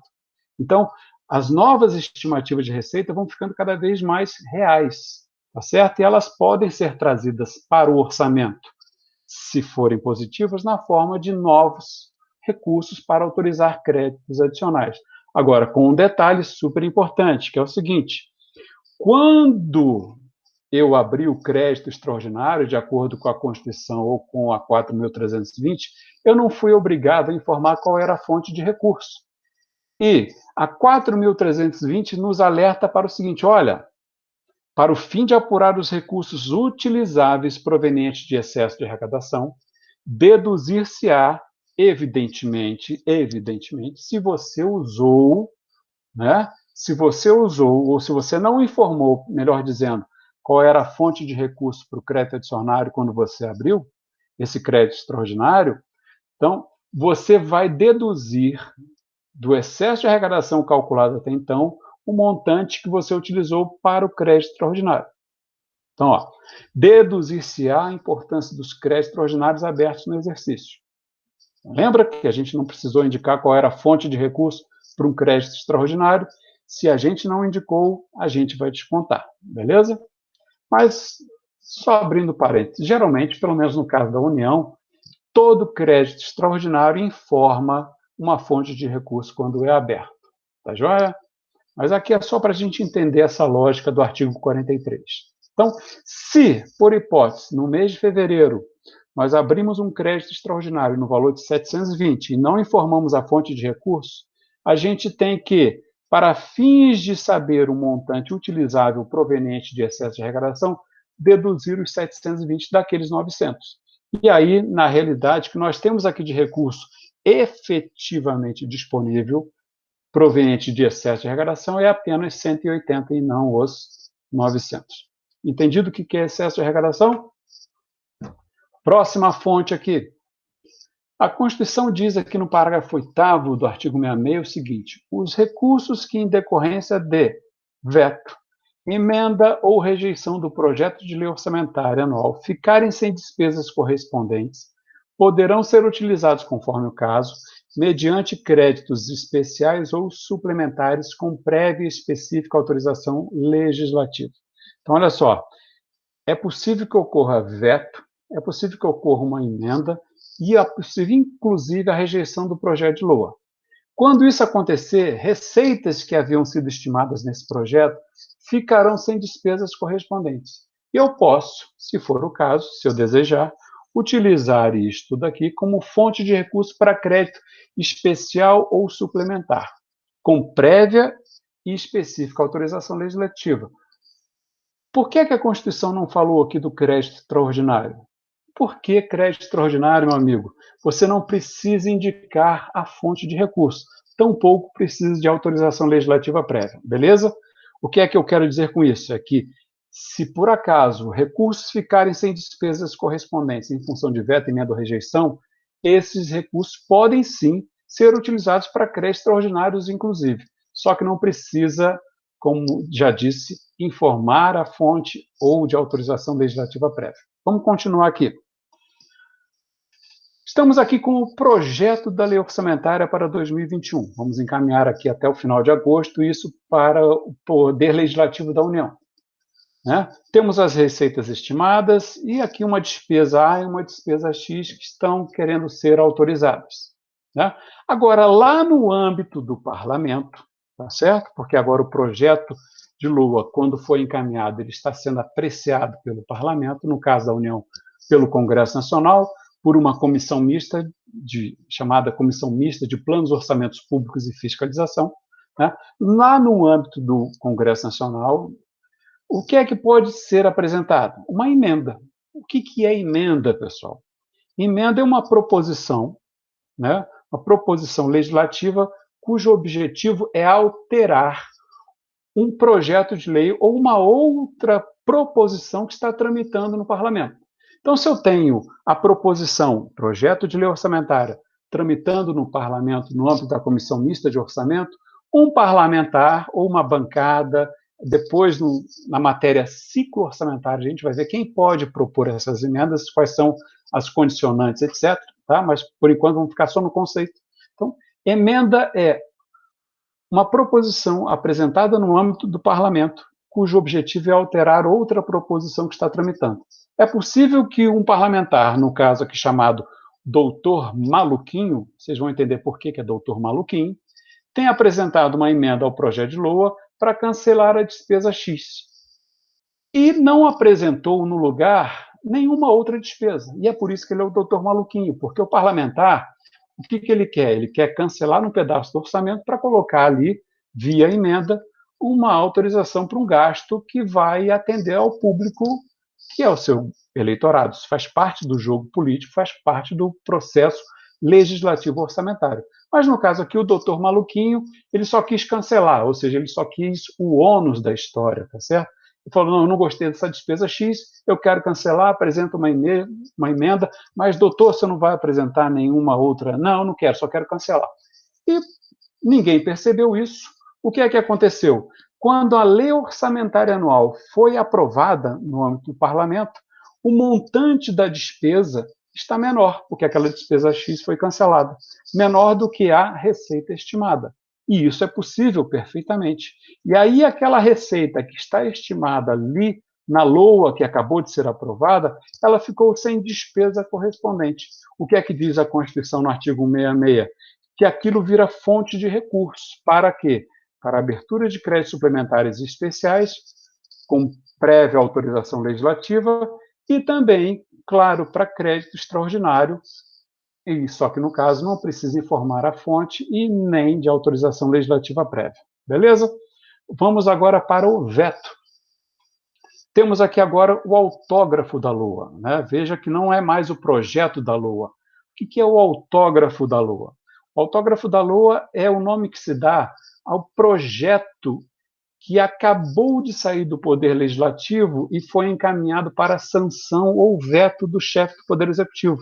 Então, as novas estimativas de receita vão ficando cada vez mais reais, tá certo? E elas podem ser trazidas para o orçamento, se forem positivas, na forma de novos recursos para autorizar créditos adicionais. Agora, com um detalhe super importante, que é o seguinte: quando eu abri o crédito extraordinário, de acordo com a Constituição ou com a 4.320, eu não fui obrigado a informar qual era a fonte de recurso. E a 4.320 nos alerta para o seguinte: olha, para o fim de apurar os recursos utilizáveis provenientes de excesso de arrecadação, deduzir-se-á, evidentemente, se você usou, né? Se você usou, ou se você não informou, melhor dizendo, qual era a fonte de recurso para o crédito adicionário quando você abriu esse crédito extraordinário, então você vai deduzir do excesso de arrecadação calculado até então o montante que você utilizou para o crédito extraordinário. Então, deduzir-se-á a importância dos créditos extraordinários abertos no exercício. Lembra que a gente não precisou indicar qual era a fonte de recurso para um crédito extraordinário? Se a gente não indicou, a gente vai descontar, beleza? Mas, só abrindo parênteses, geralmente, pelo menos no caso da União, todo crédito extraordinário informa uma fonte de recurso quando é aberto. Tá joia? Mas aqui é só para a gente entender essa lógica do artigo 43. Então, se, por hipótese, no mês de fevereiro, nós abrimos um crédito extraordinário no valor de 720 e não informamos a fonte de recurso, a gente tem que, para fins de saber o montante utilizável proveniente de excesso de arrecadação, deduzir os 720 daqueles 900. E aí, na realidade, o que nós temos aqui de recurso efetivamente disponível, proveniente de excesso de arrecadação, é apenas 180 e não os 900. Entendido o que é excesso de arrecadação? Próxima fonte aqui. A Constituição diz aqui no parágrafo 8º do artigo 66 o seguinte: os recursos que, em decorrência de veto, emenda ou rejeição do projeto de lei orçamentária anual ficarem sem despesas correspondentes, poderão ser utilizados, conforme o caso, mediante créditos especiais ou suplementares com prévia e específica autorização legislativa. Então, olha só, é possível que ocorra veto, é possível que ocorra uma emenda e é possível, inclusive, a rejeição do projeto de LOA. Quando isso acontecer, receitas que haviam sido estimadas nesse projeto ficarão sem despesas correspondentes. Eu posso, se for o caso, se eu desejar, utilizar isto daqui como fonte de recurso para crédito especial ou suplementar, com prévia e específica autorização legislativa. Por que a Constituição não falou aqui do crédito extraordinário? Por que crédito extraordinário, meu amigo? Você não precisa indicar a fonte de recurso, tampouco precisa de autorização legislativa prévia, beleza? O que é que eu quero dizer com isso? É que, se por acaso recursos ficarem sem despesas correspondentes em função de veto, emenda ou rejeição, esses recursos podem sim ser utilizados para créditos extraordinários, inclusive. Só que não precisa, como já disse, informar a fonte ou de autorização legislativa prévia. Vamos continuar aqui. Estamos aqui com o projeto da lei orçamentária para 2021. Vamos encaminhar aqui até o final de agosto isso para o Poder Legislativo da União. Né? Temos as receitas estimadas e aqui uma despesa A e uma despesa X que estão querendo ser autorizadas. Né? Agora, lá no âmbito do parlamento, tá certo? Porque agora o projeto de LOA, quando foi encaminhado, ele está sendo apreciado pelo parlamento, no caso da União, pelo Congresso Nacional, por uma comissão mista, chamada Comissão Mista de Planos, Orçamentos Públicos e Fiscalização. Né? Lá no âmbito do Congresso Nacional, o que é que pode ser apresentado? Uma emenda. O que é emenda, pessoal? Emenda é uma proposição, né? Uma proposição legislativa cujo objetivo é alterar um projeto de lei ou uma outra proposição que está tramitando no parlamento. Então, se eu tenho a proposição, projeto de lei orçamentária, tramitando no parlamento, no âmbito da comissão mista de orçamento, um parlamentar ou uma bancada, depois na matéria ciclo orçamentário, a gente vai ver quem pode propor essas emendas, quais são as condicionantes, etc. Tá? Mas, por enquanto, vamos ficar só no conceito. Então, emenda é uma proposição apresentada no âmbito do parlamento, cujo objetivo é alterar outra proposição que está tramitando. É possível que um parlamentar, no caso aqui chamado doutor Maluquinho, vocês vão entender por que é doutor Maluquinho, tenha apresentado uma emenda ao projeto de LOA para cancelar a despesa X. E não apresentou no lugar nenhuma outra despesa. E é por isso que ele é o doutor Maluquinho, porque o parlamentar, o que ele quer? Ele quer cancelar um pedaço do orçamento para colocar ali, via emenda, uma autorização para um gasto que vai atender ao público que é o seu eleitorado. Isso faz parte do jogo político, faz parte do processo legislativo orçamentário. Mas, no caso aqui, o doutor Maluquinho, ele só quis cancelar, ou seja, ele só quis o ônus da história, tá certo? Ele falou, não, eu não gostei dessa despesa X, eu quero cancelar, apresenta uma emenda, mas, doutor, você não vai apresentar nenhuma outra? Não, eu não quero, só quero cancelar. E ninguém percebeu isso. O que é que aconteceu? Quando a lei orçamentária anual foi aprovada no âmbito do parlamento, o montante da despesa está menor, porque aquela despesa X foi cancelada, menor do que a receita estimada. E isso é possível perfeitamente. E aí aquela receita que está estimada ali na LOA, que acabou de ser aprovada, ela ficou sem despesa correspondente. O que é que diz a Constituição no artigo 166? Que aquilo vira fonte de recursos. Para quê? Para abertura de créditos suplementares e especiais, com prévia autorização legislativa, e também, claro, para crédito extraordinário, e só que no caso não precisa informar a fonte e nem de autorização legislativa prévia. Beleza? Vamos agora para o veto. Temos aqui agora o autógrafo da LOA. Né? Veja que não é mais o projeto da LOA. O que é o autógrafo da LOA? O autógrafo da LOA é o nome que se dá ao projeto que acabou de sair do Poder Legislativo e foi encaminhado para sanção ou veto do chefe do Poder Executivo.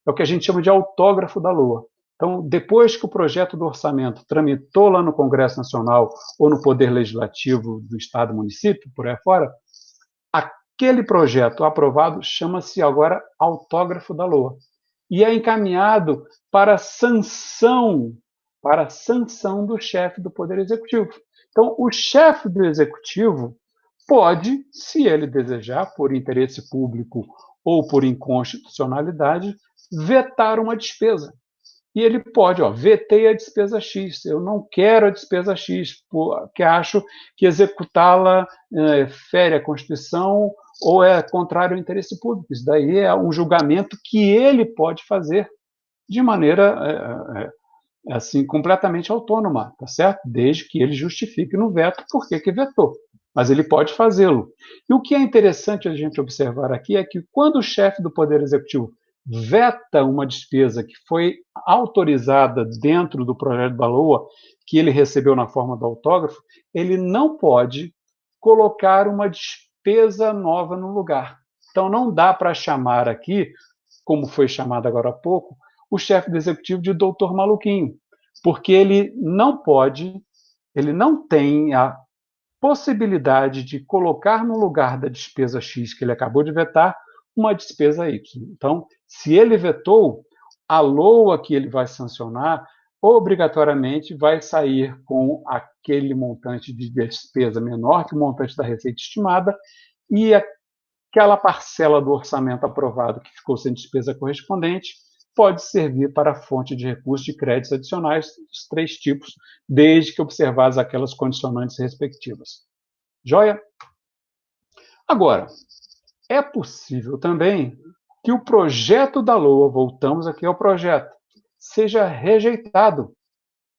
É o que a gente chama de autógrafo da LOA. Então, depois que o projeto do orçamento tramitou lá no Congresso Nacional ou no Poder Legislativo do Estado, município, por aí fora, aquele projeto aprovado chama-se agora autógrafo da LOA. E é encaminhado para sanção do chefe do Poder Executivo. Então, o chefe do Executivo pode, se ele desejar, por interesse público ou por inconstitucionalidade, vetar uma despesa. E ele pode, vetei a despesa X, eu não quero a despesa X, porque acho que executá-la fere a Constituição ou é contrário ao interesse público. Isso daí é um julgamento que ele pode fazer de maneira assim, completamente autônoma, tá certo? Desde que ele justifique no veto por que vetou. Mas ele pode fazê-lo. E o que é interessante a gente observar aqui é que quando o chefe do Poder Executivo veta uma despesa que foi autorizada dentro do projeto da LOA, que ele recebeu na forma do autógrafo, ele não pode colocar uma despesa nova no lugar. Então, não dá para chamar aqui, como foi chamado agora há pouco, o chefe do executivo de doutor maluquinho, porque ele não pode, ele não tem a possibilidade de colocar no lugar da despesa X que ele acabou de vetar uma despesa Y. Então, se ele vetou, a LOA que ele vai sancionar obrigatoriamente vai sair com aquele montante de despesa menor que o montante da receita estimada e aquela parcela do orçamento aprovado que ficou sem despesa correspondente pode servir para a fonte de recursos de créditos adicionais dos 3 tipos, desde que observadas aquelas condicionantes respectivas. Joia? Agora, é possível também que o projeto da LOA, voltamos aqui ao projeto, seja rejeitado.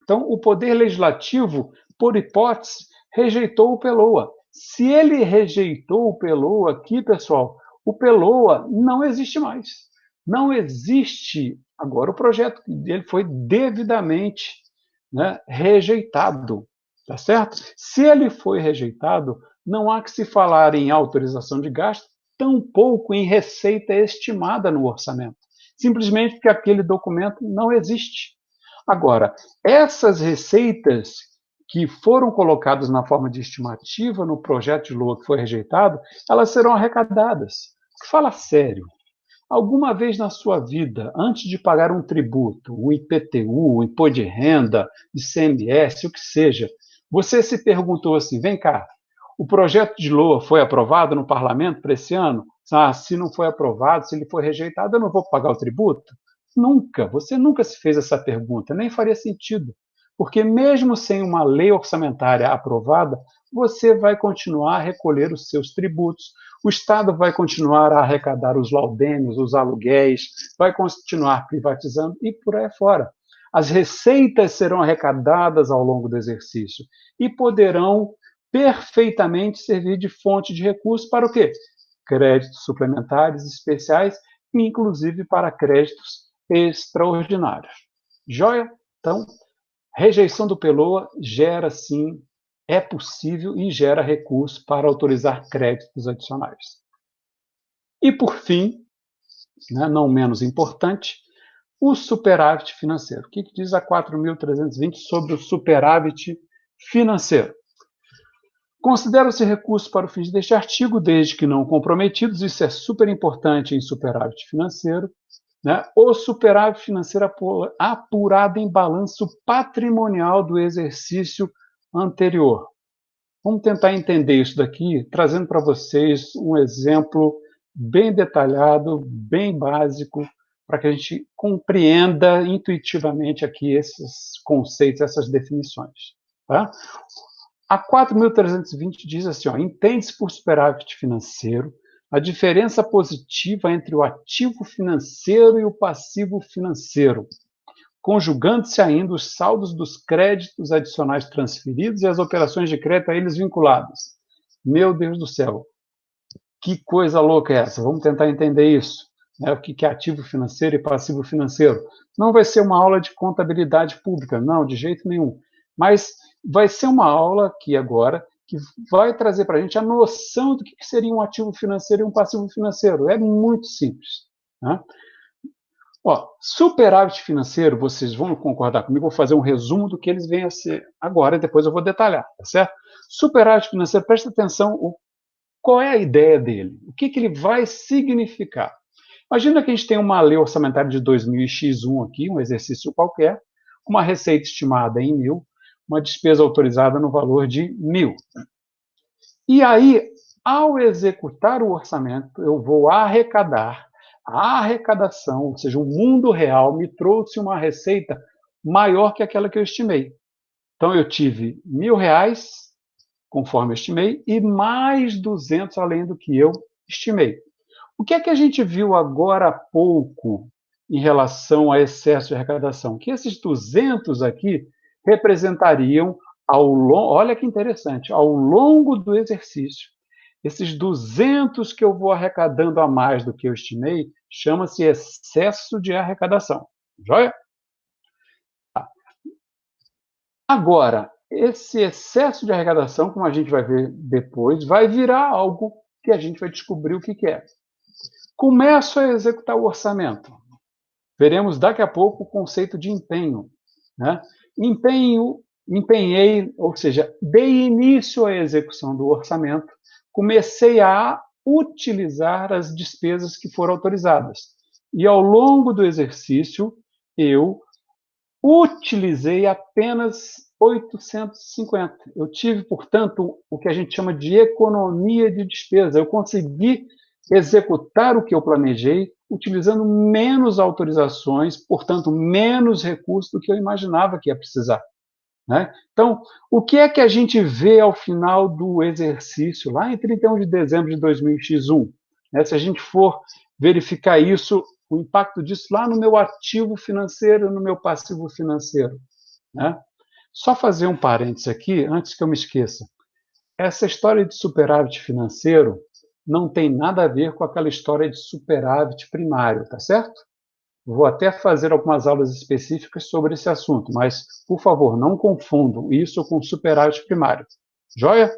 Então, o Poder Legislativo, por hipótese, rejeitou o PELOA. Se ele rejeitou o PELOA aqui, pessoal, o PELOA não existe mais. Não existe. Agora, o projeto dele foi devidamente, né, rejeitado. Tá certo? Se ele foi rejeitado, não há que se falar em autorização de gasto, tampouco em receita estimada no orçamento. Simplesmente porque aquele documento não existe. Agora, essas receitas que foram colocadas na forma de estimativa no projeto de LOA que foi rejeitado, elas serão arrecadadas. Fala sério. Alguma vez na sua vida, antes de pagar um tributo, um IPTU, um imposto de renda, ICMS, o que seja, você se perguntou assim, vem cá, o projeto de LOA foi aprovado no parlamento para esse ano? Ah, se não foi aprovado, se ele foi rejeitado, eu não vou pagar o tributo? Nunca, você nunca se fez essa pergunta, nem faria sentido. Porque mesmo sem uma lei orçamentária aprovada, você vai continuar a recolher os seus tributos, o Estado vai continuar a arrecadar os laudêmios, os aluguéis, vai continuar privatizando e por aí fora. As receitas serão arrecadadas ao longo do exercício e poderão perfeitamente servir de fonte de recursos para o quê? Créditos suplementares especiais e inclusive para créditos extraordinários. Joia? Então, rejeição do PELOA gera, sim, é possível e gera recurso para autorizar créditos adicionais. E, por fim, né, não menos importante, o superávit financeiro. O que diz a 4.320 sobre o superávit financeiro? Considera-se recurso para o fim deste artigo, desde que não comprometidos, isso é super importante em superávit financeiro, né? O superávit financeiro apurado em balanço patrimonial do exercício anterior. Vamos tentar entender isso daqui, trazendo para vocês um exemplo bem detalhado, bem básico, para que a gente compreenda intuitivamente aqui esses conceitos, essas definições. Tá? A 4.320 diz assim, entende-se por superávit financeiro a diferença positiva entre o ativo financeiro e o passivo financeiro, conjugando-se ainda os saldos dos créditos adicionais transferidos e as operações de crédito a eles vinculadas. Meu Deus do céu, que coisa louca é essa? Vamos tentar entender isso. Né? O que é ativo financeiro e passivo financeiro? Não vai ser uma aula de contabilidade pública, não, de jeito nenhum. Mas vai ser uma aula aqui agora que vai trazer para a gente a noção do que seria um ativo financeiro e um passivo financeiro. É muito simples. Né? Superávit financeiro, vocês vão concordar comigo, vou fazer um resumo do que eles vêm a ser agora e depois eu vou detalhar, tá certo? Superávit financeiro, presta atenção, qual é a ideia dele? O que ele vai significar? Imagina que a gente tem uma lei orçamentária de 2000x1 aqui, um exercício qualquer, uma receita estimada em 1.000, uma despesa autorizada no valor de 1.000. E aí, ao executar o orçamento, eu vou arrecadar. A arrecadação, ou seja, o mundo real, me trouxe uma receita maior que aquela que eu estimei. Então, eu tive R$ 1.000, conforme eu estimei, e mais 200 além do que eu estimei. O que é que a gente viu agora há pouco em relação a excesso de arrecadação? Que esses 200 aqui representariam, olha que interessante, ao longo do exercício, esses 200 que eu vou arrecadando a mais do que eu estimei, chama-se excesso de arrecadação. Joia? Agora, esse excesso de arrecadação, como a gente vai ver depois, vai virar algo que a gente vai descobrir o que é. Começo a executar o orçamento. Veremos daqui a pouco o conceito de empenho. Né? Empenhei, ou seja, dei início à execução do orçamento, comecei a utilizar as despesas que foram autorizadas. E ao longo do exercício, eu utilizei apenas 850. Eu tive, portanto, o que a gente chama de economia de despesa. Eu consegui executar o que eu planejei, utilizando menos autorizações, portanto, menos recursos do que eu imaginava que ia precisar. Né? Então, o que é que a gente vê ao final do exercício, lá em 31 de dezembro de 2000x1? Né? Se a gente for verificar isso, o impacto disso lá no meu ativo financeiro, no meu passivo financeiro. Né? Só fazer um parênteses aqui, antes que eu me esqueça. Essa história de superávit financeiro não tem nada a ver com aquela história de superávit primário, tá certo? Vou até fazer algumas aulas específicas sobre esse assunto, mas, por favor, não confundam isso com superávit primário. Joia?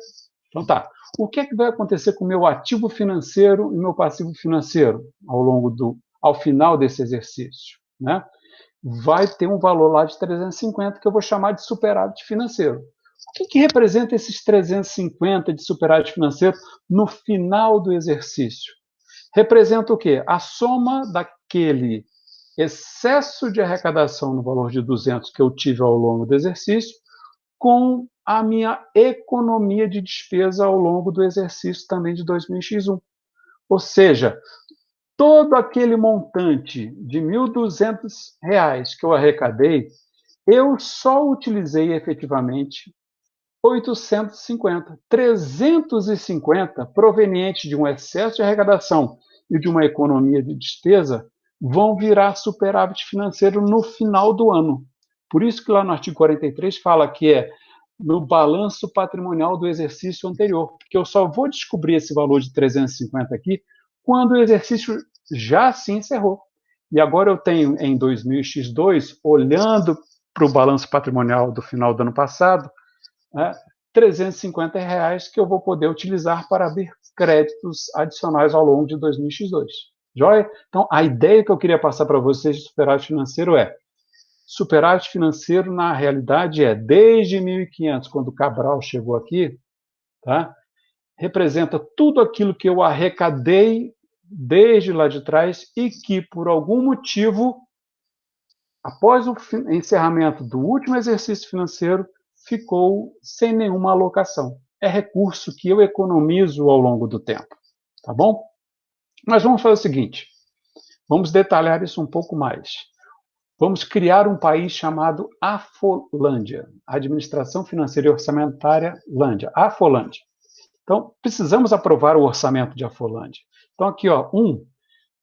Então tá. O que é que vai acontecer com o meu ativo financeiro e meu passivo financeiro ao final desse exercício? Né? Vai ter um valor lá de 350 que eu vou chamar de superávit financeiro. O que representa esses 350 de superávit financeiro no final do exercício? Representa o quê? A soma daquele excesso de arrecadação no valor de 200 que eu tive ao longo do exercício com a minha economia de despesa ao longo do exercício também de 2000x1. Ou seja, todo aquele montante de R$ 1.200 que eu arrecadei, eu só utilizei efetivamente 850. 350 provenientes de um excesso de arrecadação e de uma economia de despesa vão virar superávit financeiro no final do ano. Por isso que lá no artigo 43 fala que é no balanço patrimonial do exercício anterior, porque eu só vou descobrir esse valor de 350 aqui quando o exercício já se encerrou. E agora eu tenho em 2000x2, olhando para o balanço patrimonial do final do ano passado, né, R$350 que eu vou poder utilizar para abrir créditos adicionais ao longo de 2000x2. Joia? Então, a ideia que eu queria passar para vocês de superávit financeiro é: superávit financeiro, na realidade, desde 1500, quando o Cabral chegou aqui, tá? Representa tudo aquilo que eu arrecadei desde lá de trás e que, por algum motivo, após o encerramento do último exercício financeiro, ficou sem nenhuma alocação. É recurso que eu economizo ao longo do tempo, tá bom? Mas vamos fazer o seguinte, vamos detalhar isso um pouco mais. Vamos criar um país chamado Afolândia, Administração Financeira e Orçamentária Lândia, Afolândia. Então, precisamos aprovar o orçamento de Afolândia. Então, aqui, ó,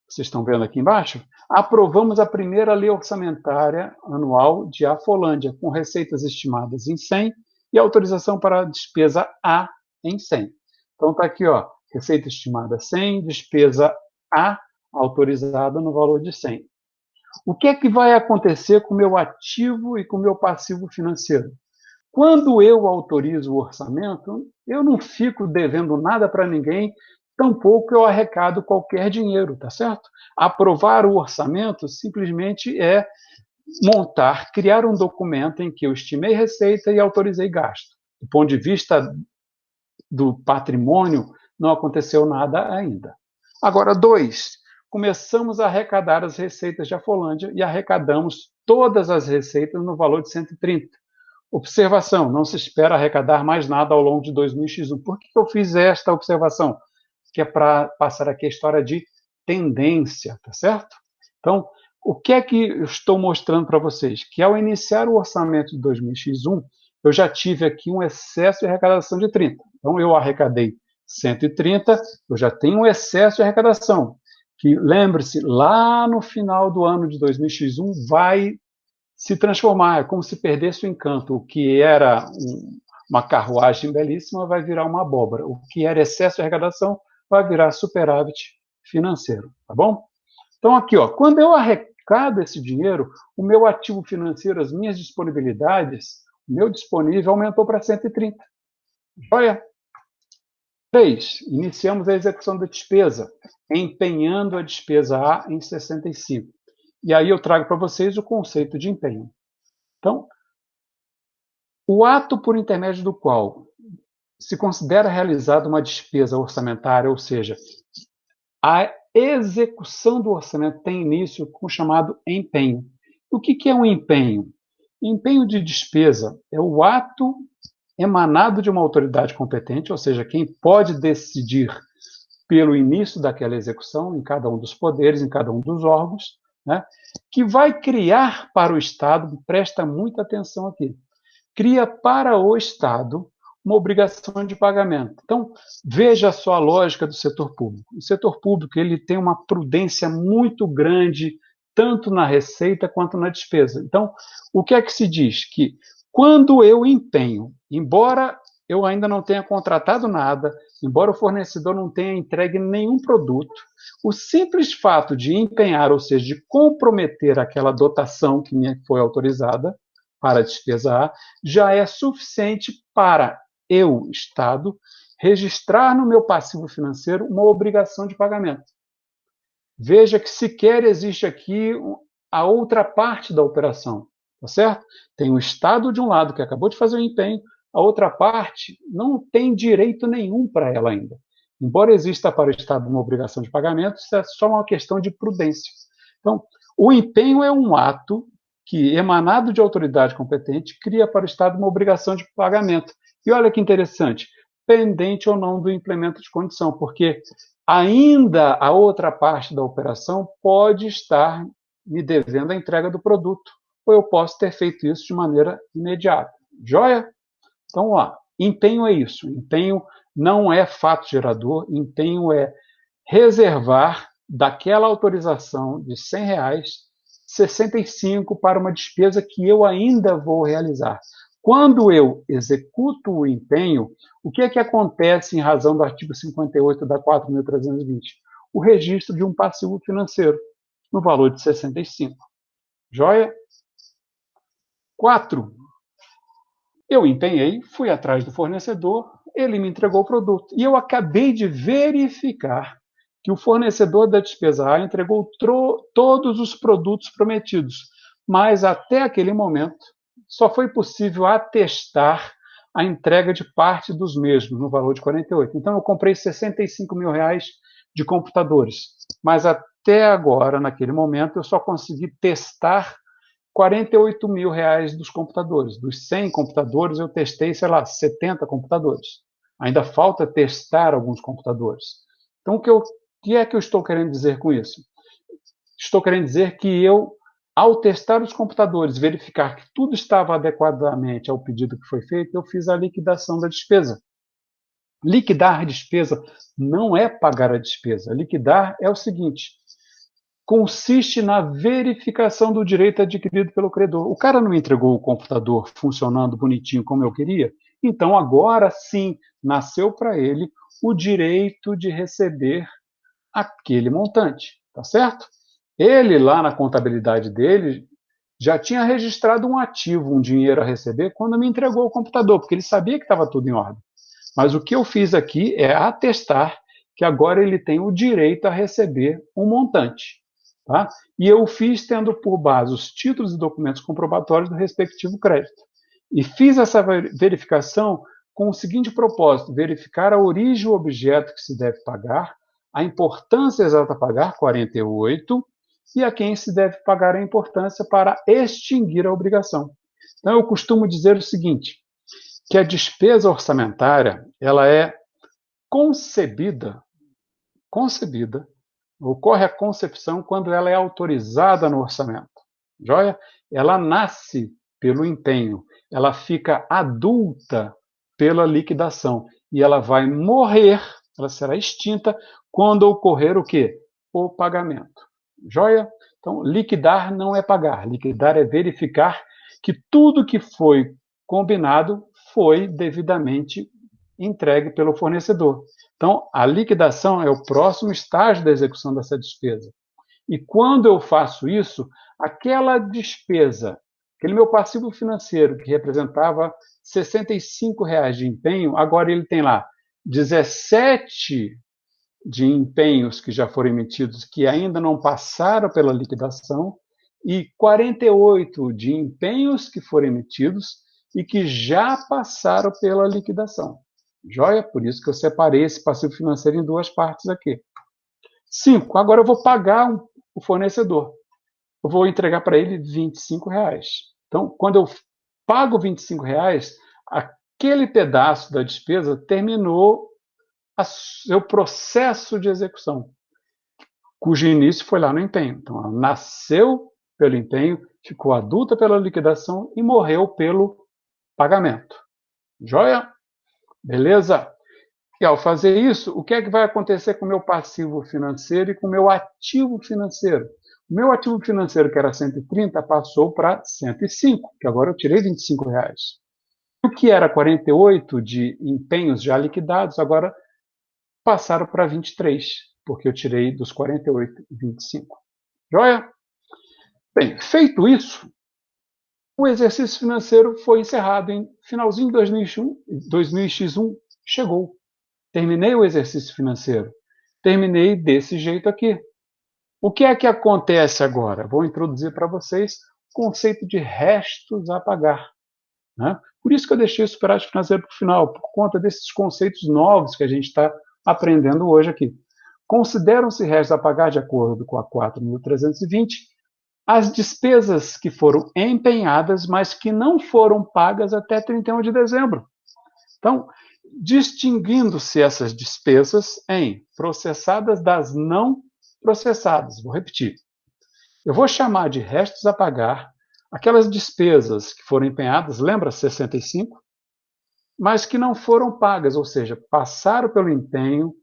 vocês estão vendo aqui embaixo? Aprovamos a primeira lei orçamentária anual de Afolândia, com receitas estimadas em 100 e autorização para a despesa A em 100. Então, está aqui, ó, receita estimada 100, despesa A autorizada no valor de 100. O que é que vai acontecer com o meu ativo e com o meu passivo financeiro? Quando eu autorizo o orçamento, eu não fico devendo nada para ninguém, tampouco eu arrecado qualquer dinheiro, tá certo? Aprovar o orçamento simplesmente é criar um documento em que eu estimei receita e autorizei gasto. Do ponto de vista do patrimônio, não aconteceu nada ainda. Agora, 2, começamos a arrecadar as receitas de Afolândia e arrecadamos todas as receitas no valor de 130. Observação, não se espera arrecadar mais nada ao longo de 2000x1. Por que eu fiz esta observação? Que é para passar aqui a história de tendência, tá certo? Então, o que é que eu estou mostrando para vocês? Que ao iniciar o orçamento de 2000x1, eu já tive aqui um excesso de arrecadação de 30. Então, eu arrecadei 130, eu já tenho um excesso de arrecadação. que, lembre-se, lá no final do ano de 2000x1 vai se transformar, é como se perdesse o encanto. O que era uma carruagem belíssima vai virar uma abóbora. O que era excesso de arrecadação vai virar superávit financeiro, tá bom? Então, aqui, ó, quando eu arrecado esse dinheiro, o meu ativo financeiro, as minhas disponibilidades, o meu disponível aumentou para 130. Joia? 3. Iniciamos a execução da despesa, empenhando a despesa A em 65. E aí eu trago para vocês o conceito de empenho. Então, o ato por intermédio do qual se considera realizada uma despesa orçamentária, ou seja, a execução do orçamento tem início com o chamado empenho. O que é um empenho? Empenho de despesa é o ato emanado de uma autoridade competente, ou seja, quem pode decidir pelo início daquela execução em cada um dos poderes, em cada um dos órgãos, né, que vai criar para o Estado, presta muita atenção aqui, cria para o Estado uma obrigação de pagamento. Então, veja só a lógica do setor público. O setor público ele tem uma prudência muito grande, tanto na receita quanto na despesa. Então, o que é que se diz? Que quando eu empenho, embora eu ainda não tenha contratado nada, embora o fornecedor não tenha entregue nenhum produto, o simples fato de empenhar, ou seja, de comprometer aquela dotação que me foi autorizada para a despesa A, já é suficiente para eu, Estado, registrar no meu passivo financeiro uma obrigação de pagamento. Veja que sequer existe aqui a outra parte da operação, tá certo? Tem o Estado de um lado que acabou de fazer o empenho, a outra parte não tem direito nenhum para ela ainda. Embora exista para o Estado uma obrigação de pagamento, isso é só uma questão de prudência. Então, o empenho é um ato que, emanado de autoridade competente, cria para o Estado uma obrigação de pagamento. E olha que interessante, pendente ou não do implemento de condição, porque ainda a outra parte da operação pode estar me devendo a entrega do produto, ou eu posso ter feito isso de maneira imediata. Joia? Então, vamos lá. Empenho é isso. Empenho não é fato gerador, empenho é reservar daquela autorização de R$100, 65 para uma despesa que eu ainda vou realizar. Quando eu executo o empenho, o que é que acontece em razão do artigo 58 da 4.320? O registro de um passivo financeiro, no valor de 65. Joia? 4. Eu empenhei, fui atrás do fornecedor, ele me entregou o produto. E eu acabei de verificar que o fornecedor da despesa A entregou todos os produtos prometidos. Mas até aquele momento, só foi possível atestar a entrega de parte dos mesmos, no valor de 48. Então, eu comprei R$65 mil de computadores. Mas até agora, naquele momento, eu só consegui testar R$48 mil dos computadores. Dos 100 computadores, eu testei, 70 computadores. Ainda falta testar alguns computadores. Então, o que é que eu estou querendo dizer com isso? Estou querendo dizer que eu, ao testar os computadores, verificar que tudo estava adequadamente ao pedido que foi feito, eu fiz a liquidação da despesa. Liquidar a despesa não é pagar a despesa. Liquidar é o seguinte: consiste na verificação do direito adquirido pelo credor. O cara não entregou o computador funcionando bonitinho como eu queria, então agora sim nasceu para ele o direito de receber aquele montante, tá certo? Ele lá na contabilidade dele já tinha registrado um ativo, um dinheiro a receber quando me entregou o computador, porque ele sabia que estava tudo em ordem. Mas o que eu fiz aqui é atestar que agora ele tem o direito a receber um montante. Tá? E eu fiz tendo por base os títulos e documentos comprobatórios do respectivo crédito. E fiz essa verificação com o seguinte propósito: verificar a origem do objeto que se deve pagar, a importância exata a pagar, 48, e a quem se deve pagar a importância para extinguir a obrigação. Então, eu costumo dizer o seguinte, que a despesa orçamentária ela é concebida, ocorre a concepção quando ela é autorizada no orçamento. Joia? Ela nasce pelo empenho, ela fica adulta pela liquidação e ela vai morrer, ela será extinta quando ocorrer o quê? o pagamento. Joia? Então, liquidar não é pagar. Liquidar é verificar que tudo que foi combinado foi devidamente entregue pelo fornecedor. Então, a liquidação é o próximo estágio da execução dessa despesa. E quando eu faço isso, aquela despesa, aquele meu passivo financeiro que representava R$ 65 de empenho, agora ele tem lá 17 de empenhos que já foram emitidos que ainda não passaram pela liquidação e 48 de empenhos que foram emitidos e que já passaram pela liquidação. Joia? Por isso que eu separei esse passivo financeiro em duas partes aqui. 5. Agora eu vou pagar o fornecedor. Eu vou entregar para ele R$ 25. Então, quando eu pago R$ 25, aquele pedaço da despesa terminou seu processo de execução, cujo início foi lá no empenho. Então, ela nasceu pelo empenho, ficou adulta pela liquidação e morreu pelo pagamento. Joia? Beleza? E ao fazer isso, o que é que vai acontecer com o meu passivo financeiro e com o meu ativo financeiro? O meu ativo financeiro, que era 130, passou para 105, que agora eu tirei R$ 25. O que era 48 de empenhos já liquidados, agora passaram para 23, porque eu tirei dos 48, 25. Joia? Bem, feito isso, o exercício financeiro foi encerrado em finalzinho de 2000X1, chegou. Terminei o exercício financeiro. Terminei desse jeito aqui. O que é que acontece agora? Vou introduzir para vocês o conceito de restos a pagar. Né? Por isso que eu deixei o superávit financeiro para o final, por conta desses conceitos novos que a gente está aprendendo hoje aqui. Consideram-se restos a pagar, de acordo com a 4.320, as despesas que foram empenhadas, mas que não foram pagas até 31 de dezembro. Então, distinguindo-se essas despesas em processadas das não processadas. Vou repetir. Eu vou chamar de restos a pagar aquelas despesas que foram empenhadas, lembra 65? Mas que não foram pagas, ou seja, passaram pelo empenho,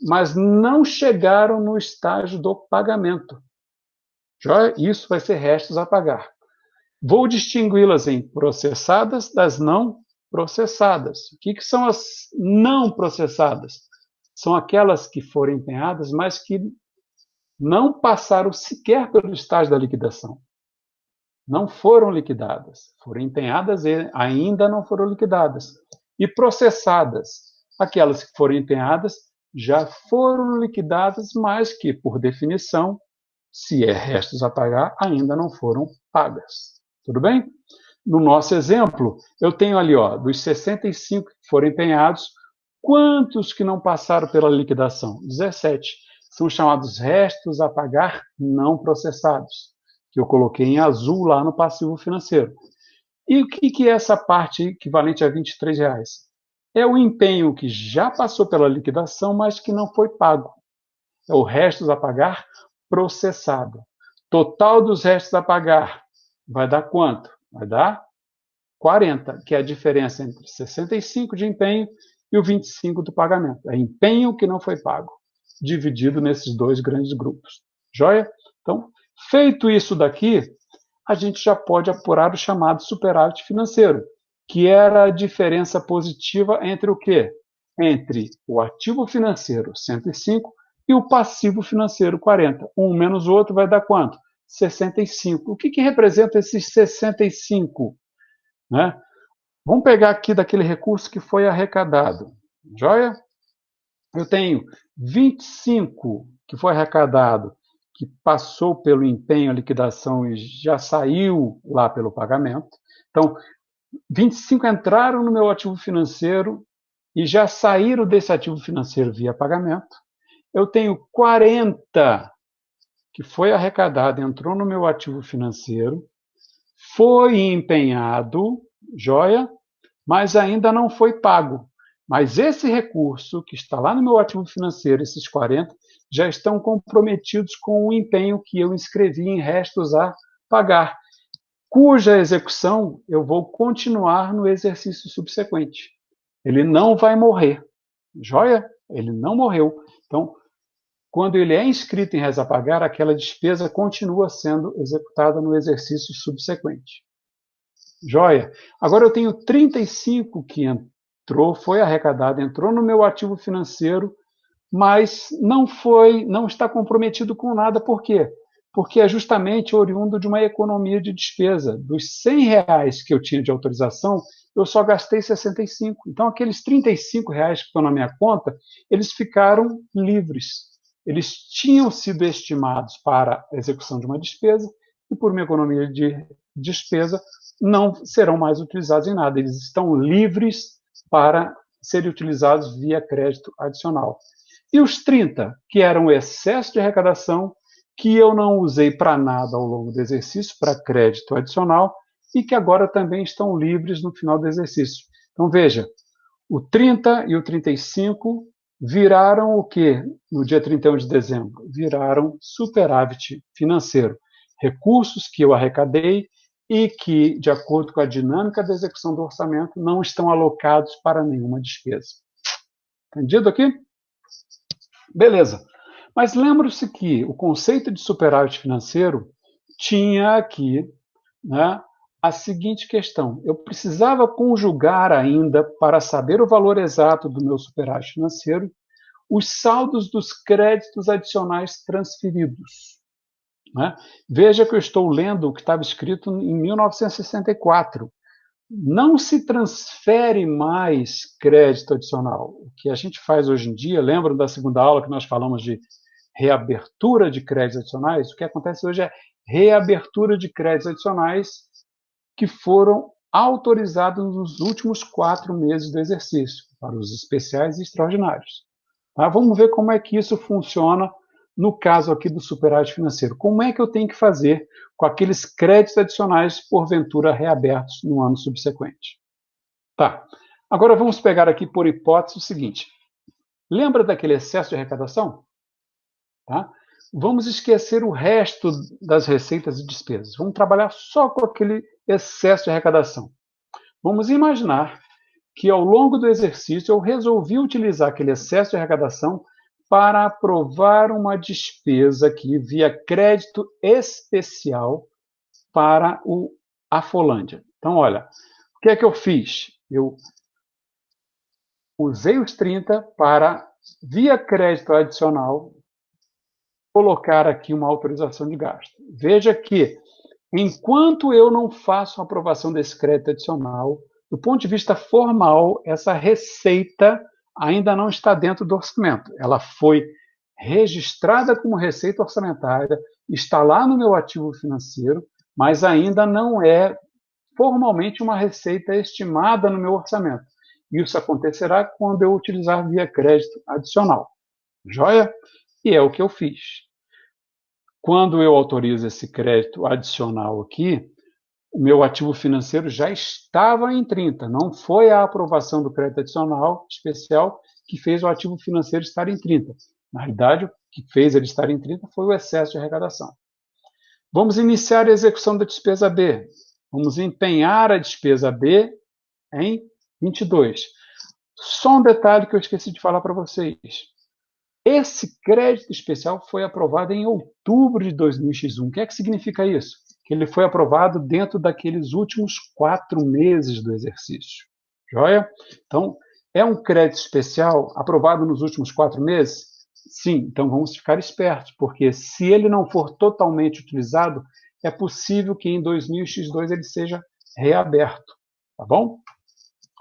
mas não chegaram no estágio do pagamento. Isso vai ser restos a pagar. Vou distingui-las em processadas das não processadas. O que são as não processadas? São aquelas que foram empenhadas, mas que não passaram sequer pelo estágio da liquidação. Não foram liquidadas. Foram empenhadas e ainda não foram liquidadas. E processadas, aquelas que foram empenhadas, já foram liquidadas, mas que, por definição, se é restos a pagar, ainda não foram pagas. Tudo bem? No nosso exemplo, eu tenho ali, dos 65 que foram empenhados, quantos que não passaram pela liquidação? 17. São chamados restos a pagar não processados, que eu coloquei em azul lá no passivo financeiro. E o que é essa parte equivalente a R$ 23? É o empenho que já passou pela liquidação, mas que não foi pago. É o restos a pagar processado. Total dos restos a pagar vai dar quanto? Vai dar 40, que é a diferença entre 65 de empenho e o 25 do pagamento. É empenho que não foi pago, dividido nesses dois grandes grupos. Joia? Então, feito isso daqui, a gente já pode apurar o chamado superávit financeiro, que era a diferença positiva entre o quê? Entre o ativo financeiro, 105, e o passivo financeiro, 40. Um menos o outro vai dar quanto? 65. O que representa esses 65? Né? Vamos pegar aqui daquele recurso que foi arrecadado. Joia? Eu tenho 25 que foi arrecadado, que passou pelo empenho, a liquidação e já saiu lá pelo pagamento. Então, 25 entraram no meu ativo financeiro e já saíram desse ativo financeiro via pagamento. Eu tenho 40 que foi arrecadado, entrou no meu ativo financeiro, foi empenhado, joia, mas ainda não foi pago. Mas esse recurso que está lá no meu ativo financeiro, esses 40, já estão comprometidos com o empenho que eu inscrevi em restos a pagar, cuja execução eu vou continuar no exercício subsequente. Ele não vai morrer. Joia? Ele não morreu. Então, quando ele é inscrito em réis a pagar, aquela despesa continua sendo executada no exercício subsequente. Joia? Agora eu tenho 35 que entrou, foi arrecadado, entrou no meu ativo financeiro, mas não está comprometido com nada. Por quê? Porque é justamente oriundo de uma economia de despesa. Dos R$ 100 que eu tinha de autorização, eu só gastei 65. Então, aqueles R$ 35 que estão na minha conta, eles ficaram livres. Eles tinham sido estimados para a execução de uma despesa e, por uma economia de despesa, não serão mais utilizados em nada. Eles estão livres para serem utilizados via crédito adicional. E os 30, que eram o excesso de arrecadação, que eu não usei para nada ao longo do exercício, para crédito adicional, e que agora também estão livres no final do exercício. Então, veja, o 30 e o 35 viraram o quê no dia 31 de dezembro? Viraram superávit financeiro. Recursos que eu arrecadei e que, de acordo com a dinâmica da execução do orçamento, não estão alocados para nenhuma despesa. Entendido aqui? Beleza. Mas lembre-se que o conceito de superávit financeiro tinha aqui, né, a seguinte questão. Eu precisava conjugar ainda, para saber o valor exato do meu superávit financeiro, os saldos dos créditos adicionais transferidos. Né? Veja que eu estou lendo o que estava escrito em 1964. Não se transfere mais crédito adicional. O que a gente faz hoje em dia, lembram da segunda aula que nós falamos de reabertura de créditos adicionais? O que acontece hoje é reabertura de créditos adicionais que foram autorizados nos últimos 4 meses do exercício, para os especiais e extraordinários. Tá? Vamos ver como é que isso funciona no caso aqui do superávit financeiro. Como é que eu tenho que fazer com aqueles créditos adicionais, porventura reabertos no ano subsequente? Tá. Agora vamos pegar aqui por hipótese o seguinte. Lembra daquele excesso de arrecadação? Tá? Vamos esquecer o resto das receitas e despesas. Vamos trabalhar só com aquele excesso de arrecadação. Vamos imaginar que ao longo do exercício eu resolvi utilizar aquele excesso de arrecadação para aprovar uma despesa aqui via crédito especial para a Afolândia. Então, olha, o que é que eu fiz? Eu usei os 30 para, via crédito adicional, colocar aqui uma autorização de gasto. Veja que, enquanto eu não faço a aprovação desse crédito adicional, do ponto de vista formal, essa receita ainda não está dentro do orçamento. Ela foi registrada como receita orçamentária, está lá no meu ativo financeiro, mas ainda não é formalmente uma receita estimada no meu orçamento. Isso acontecerá quando eu utilizar via crédito adicional. Joia? E é o que eu fiz. Quando eu autorizo esse crédito adicional aqui, o meu ativo financeiro já estava em 30. Não foi a aprovação do crédito adicional especial que fez o ativo financeiro estar em 30. Na realidade, o que fez ele estar em 30 foi o excesso de arrecadação. Vamos iniciar a execução da despesa B. Vamos empenhar a despesa B em 22. Só um detalhe que eu esqueci de falar para vocês. Esse crédito especial foi aprovado em outubro de 2001. O que é que significa isso? Que ele foi aprovado dentro daqueles últimos 4 meses do exercício. Joia? Então, é um crédito especial aprovado nos últimos 4 meses? Sim, então vamos ficar espertos, porque se ele não for totalmente utilizado, é possível que em 2002 ele seja reaberto. Tá bom?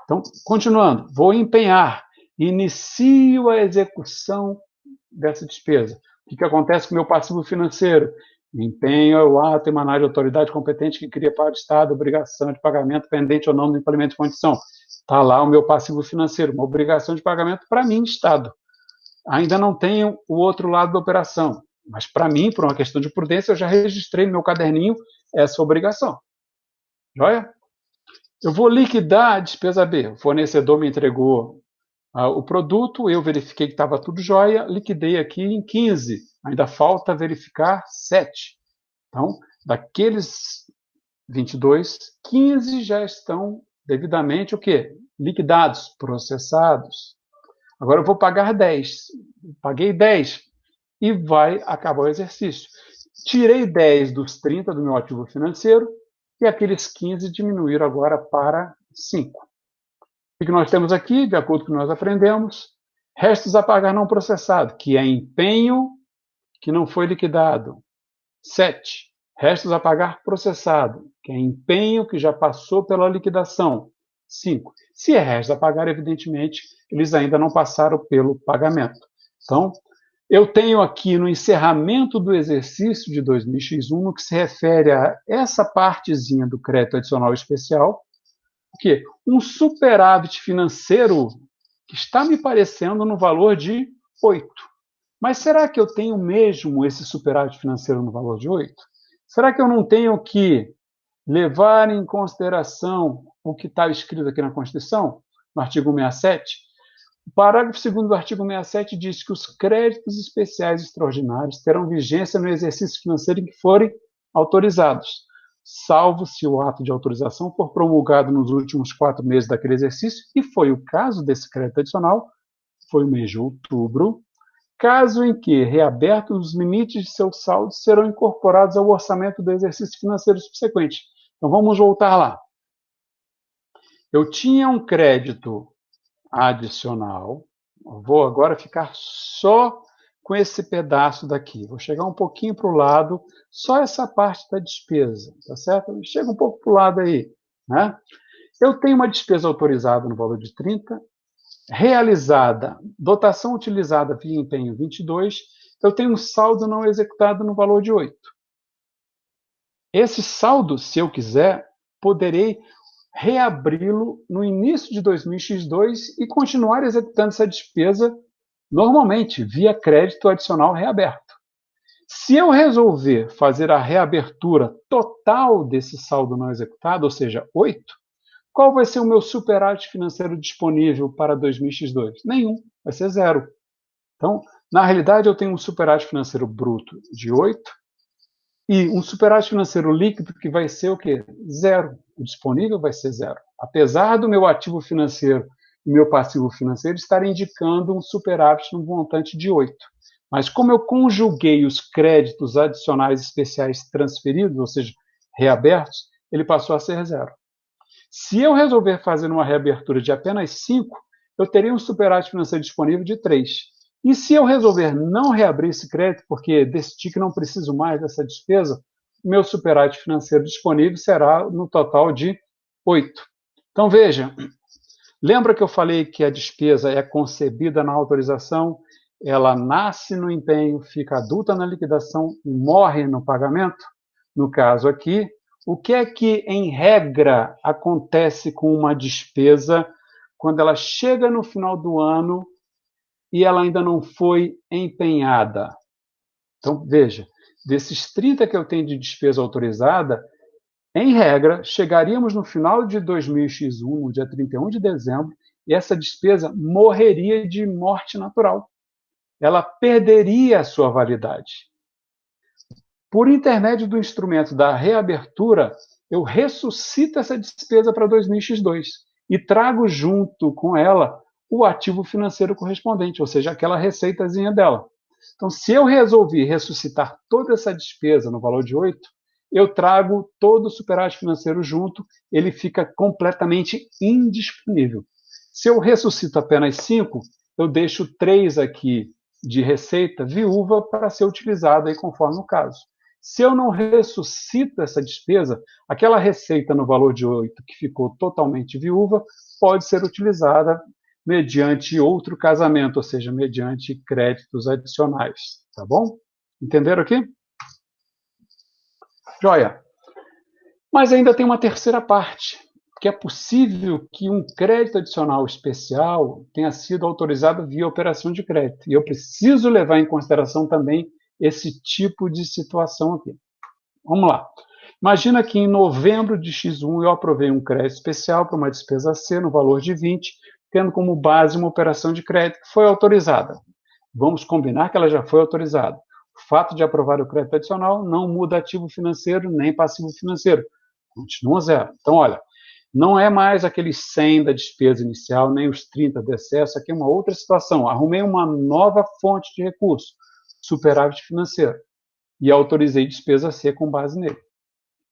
Então, continuando, vou empenhar, inicio a execução dessa despesa. O que acontece com o meu passivo financeiro? Empenho o ato emanar de autoridade competente que cria para o Estado obrigação de pagamento pendente ou não do implemento de condição. Está lá o meu passivo financeiro, uma obrigação de pagamento para mim, Estado. Ainda não tenho o outro lado da operação, mas para mim, por uma questão de prudência, eu já registrei no meu caderninho essa obrigação. Joia? Eu vou liquidar a despesa B. O fornecedor me entregou o produto, eu verifiquei que estava tudo jóia, liquidei aqui em 15. Ainda falta verificar 7. Então, daqueles 22, 15 já estão devidamente o quê? Liquidados, processados. Agora eu vou pagar 10. Paguei 10. e vai acabar o exercício. Tirei 10 dos 30 do meu ativo financeiro e aqueles 15 diminuíram agora para 5. O que nós temos aqui, de acordo com o que nós aprendemos? Restos a pagar não processado, que é empenho que não foi liquidado. 7. Restos a pagar processado, que é empenho que já passou pela liquidação. 5. Se é restos a pagar, evidentemente, eles ainda não passaram pelo pagamento. Então, eu tenho aqui no encerramento do exercício de 2000x1, no que se refere a essa partezinha do crédito adicional especial, o quê? Um superávit financeiro que está me parecendo no valor de 8. Mas será que eu tenho mesmo esse superávit financeiro no valor de 8? Será que eu não tenho que levar em consideração o que está escrito aqui na Constituição, no artigo 67? O parágrafo 2º do artigo 67 diz que os créditos especiais extraordinários terão vigência no exercício financeiro em que forem autorizados, salvo se o ato de autorização for promulgado nos últimos 4 meses daquele exercício, e foi o caso desse crédito adicional, foi o mês de outubro, caso em que, reabertos os limites de seus saldos, serão incorporados ao orçamento do exercício financeiro subsequente. Então, vamos voltar lá. Eu tinha um crédito adicional, vou agora ficar só com esse pedaço daqui. Vou chegar um pouquinho para o lado, só essa parte da despesa, tá certo? Chega um pouco para o lado aí, né? Eu tenho uma despesa autorizada no valor de 30, realizada, dotação utilizada via empenho 22, eu tenho um saldo não executado no valor de 8. Esse saldo, se eu quiser, poderei reabri-lo no início de 2000x2 e continuar executando essa despesa normalmente, via crédito adicional reaberto. Se eu resolver fazer a reabertura total desse saldo não executado, ou seja, 8, qual vai ser o meu superávit financeiro disponível para 2000x2? Nenhum, vai ser 0. Então, na realidade, eu tenho um superávit financeiro bruto de 8 e um superávit financeiro líquido que vai ser o quê? 0. O disponível vai ser 0. Apesar do meu ativo financeiro e meu passivo financeiro estarem indicando um superávit no montante de 8. Mas como eu conjuguei os créditos adicionais especiais transferidos, ou seja, reabertos, ele passou a ser 0. Se eu resolver fazer uma reabertura de apenas 5, eu teria um superávit financeiro disponível de 3. E se eu resolver não reabrir esse crédito, porque decidi que não preciso mais dessa despesa, meu superávit financeiro disponível será no total de 8. Então, veja, lembra que eu falei que a despesa é concebida na autorização, ela nasce no empenho, fica adulta na liquidação e morre no pagamento? No caso aqui, o que é que, em regra, acontece com uma despesa quando ela chega no final do ano e ela ainda não foi empenhada? Então, veja, desses 30 que eu tenho de despesa autorizada, em regra, chegaríamos no final de 2000x1, no dia 31 de dezembro, e essa despesa morreria de morte natural. Ela perderia a sua validade. Por intermédio do instrumento da reabertura, eu ressuscito essa despesa para 2000x2 e trago junto com ela o ativo financeiro correspondente, ou seja, aquela receitazinha dela. Então, se eu resolvi ressuscitar toda essa despesa no valor de 8, eu trago todo o superávit financeiro junto, ele fica completamente indisponível. Se eu ressuscito apenas 5, eu deixo 3 aqui de receita viúva para ser utilizada aí conforme o caso. Se eu não ressuscito essa despesa, aquela receita no valor de 8 que ficou totalmente viúva pode ser utilizada mediante outro casamento, ou seja, mediante créditos adicionais. Tá bom? Entenderam aqui? Joia. Mas ainda tem uma terceira parte, que é possível que um crédito adicional especial tenha sido autorizado via operação de crédito. E eu preciso levar em consideração também esse tipo de situação aqui. Vamos lá. Imagina que em novembro de X1 eu aprovei um crédito especial para uma despesa C no valor de 20, tendo como base uma operação de crédito que foi autorizada. Vamos combinar que ela já foi autorizada. O fato de aprovar o crédito adicional não muda ativo financeiro nem passivo financeiro. Continua 0. Então, olha, não é mais aqueles 100 da despesa inicial, nem os 30 de excesso. Aqui é uma outra situação. Arrumei uma nova fonte de recurso. superávit financeiro. E autorizei despesa C com base nele.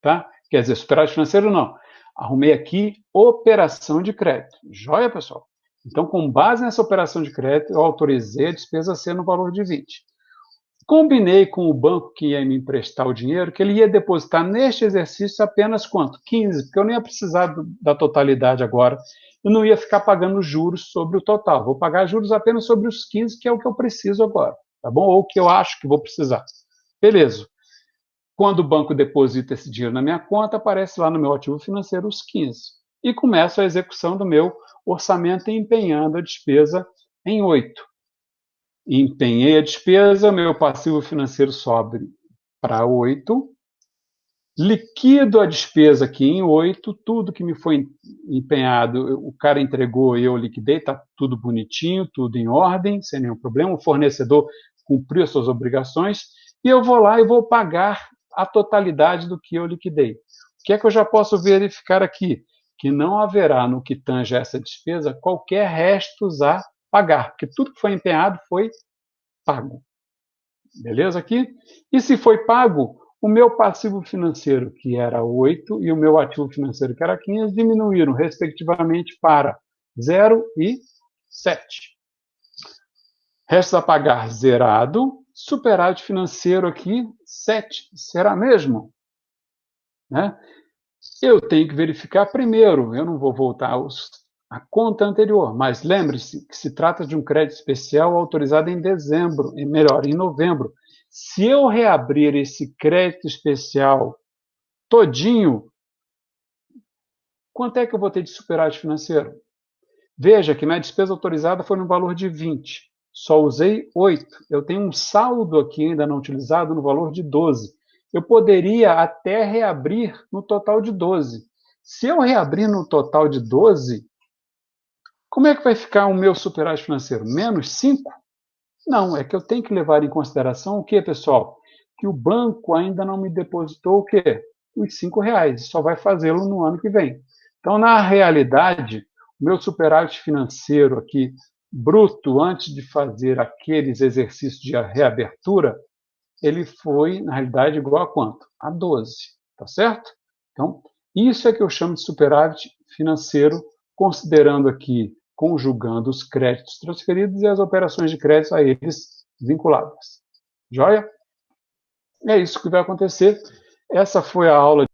Tá? Quer dizer, superávit financeiro não. Arrumei aqui operação de crédito. Joia, pessoal? Então, com base nessa operação de crédito, eu autorizei a despesa C no valor de 20. Combinei com o banco que ia me emprestar o dinheiro que ele ia depositar neste exercício apenas quanto? 15, porque eu não ia precisar da totalidade agora. Eu não ia ficar pagando juros sobre o total. Vou pagar juros apenas sobre os 15, que é o que eu preciso agora. Tá bom? Ou o que eu acho que vou precisar. Beleza. Quando o banco deposita esse dinheiro na minha conta, aparece lá no meu ativo financeiro os 15. E começo a execução do meu orçamento empenhando a despesa em 8. Empenhei a despesa, meu passivo financeiro sobe para 8. Liquido a despesa aqui em 8. Tudo que me foi empenhado, o cara entregou e eu liquidei, está tudo bonitinho, tudo em ordem, sem nenhum problema. O fornecedor cumpriu as suas obrigações. E eu vou lá e vou pagar a totalidade do que eu liquidei. O que é que eu já posso verificar aqui? Que não haverá, no que tange a essa despesa, qualquer restos a pagar, porque tudo que foi empenhado foi pago. Beleza aqui? E se foi pago, o meu passivo financeiro, que era 8, e o meu ativo financeiro, que era 15, diminuíram, respectivamente, para 0 e 7. Restos a pagar zerado. Superávit financeiro aqui, 7. Será mesmo? Né? Eu tenho que verificar primeiro. Eu não vou voltar à conta anterior, mas lembre-se que se trata de um crédito especial autorizado em dezembro, em novembro. Se eu reabrir esse crédito especial todinho, quanto é que eu vou ter de superávit financeiro? Veja que minha despesa autorizada foi no valor de 20. Só usei 8. Eu tenho um saldo aqui ainda não utilizado no valor de 12. Eu poderia até reabrir no total de 12. Se eu reabrir no total de 12, como é que vai ficar o meu superávit financeiro? Menos 5? Não, é que eu tenho que levar em consideração o que, pessoal? Que o banco ainda não me depositou o quê? Os R$5. Só vai fazê-lo no ano que vem. Então, na realidade, o meu superávit financeiro aqui, bruto, antes de fazer aqueles exercícios de reabertura, ele foi, na realidade, igual a quanto? A 12, tá certo? Então, isso é que eu chamo de superávit financeiro, considerando aqui, conjugando os créditos transferidos e as operações de crédito a eles vinculadas. Joia? É isso que vai acontecer. Essa foi a aula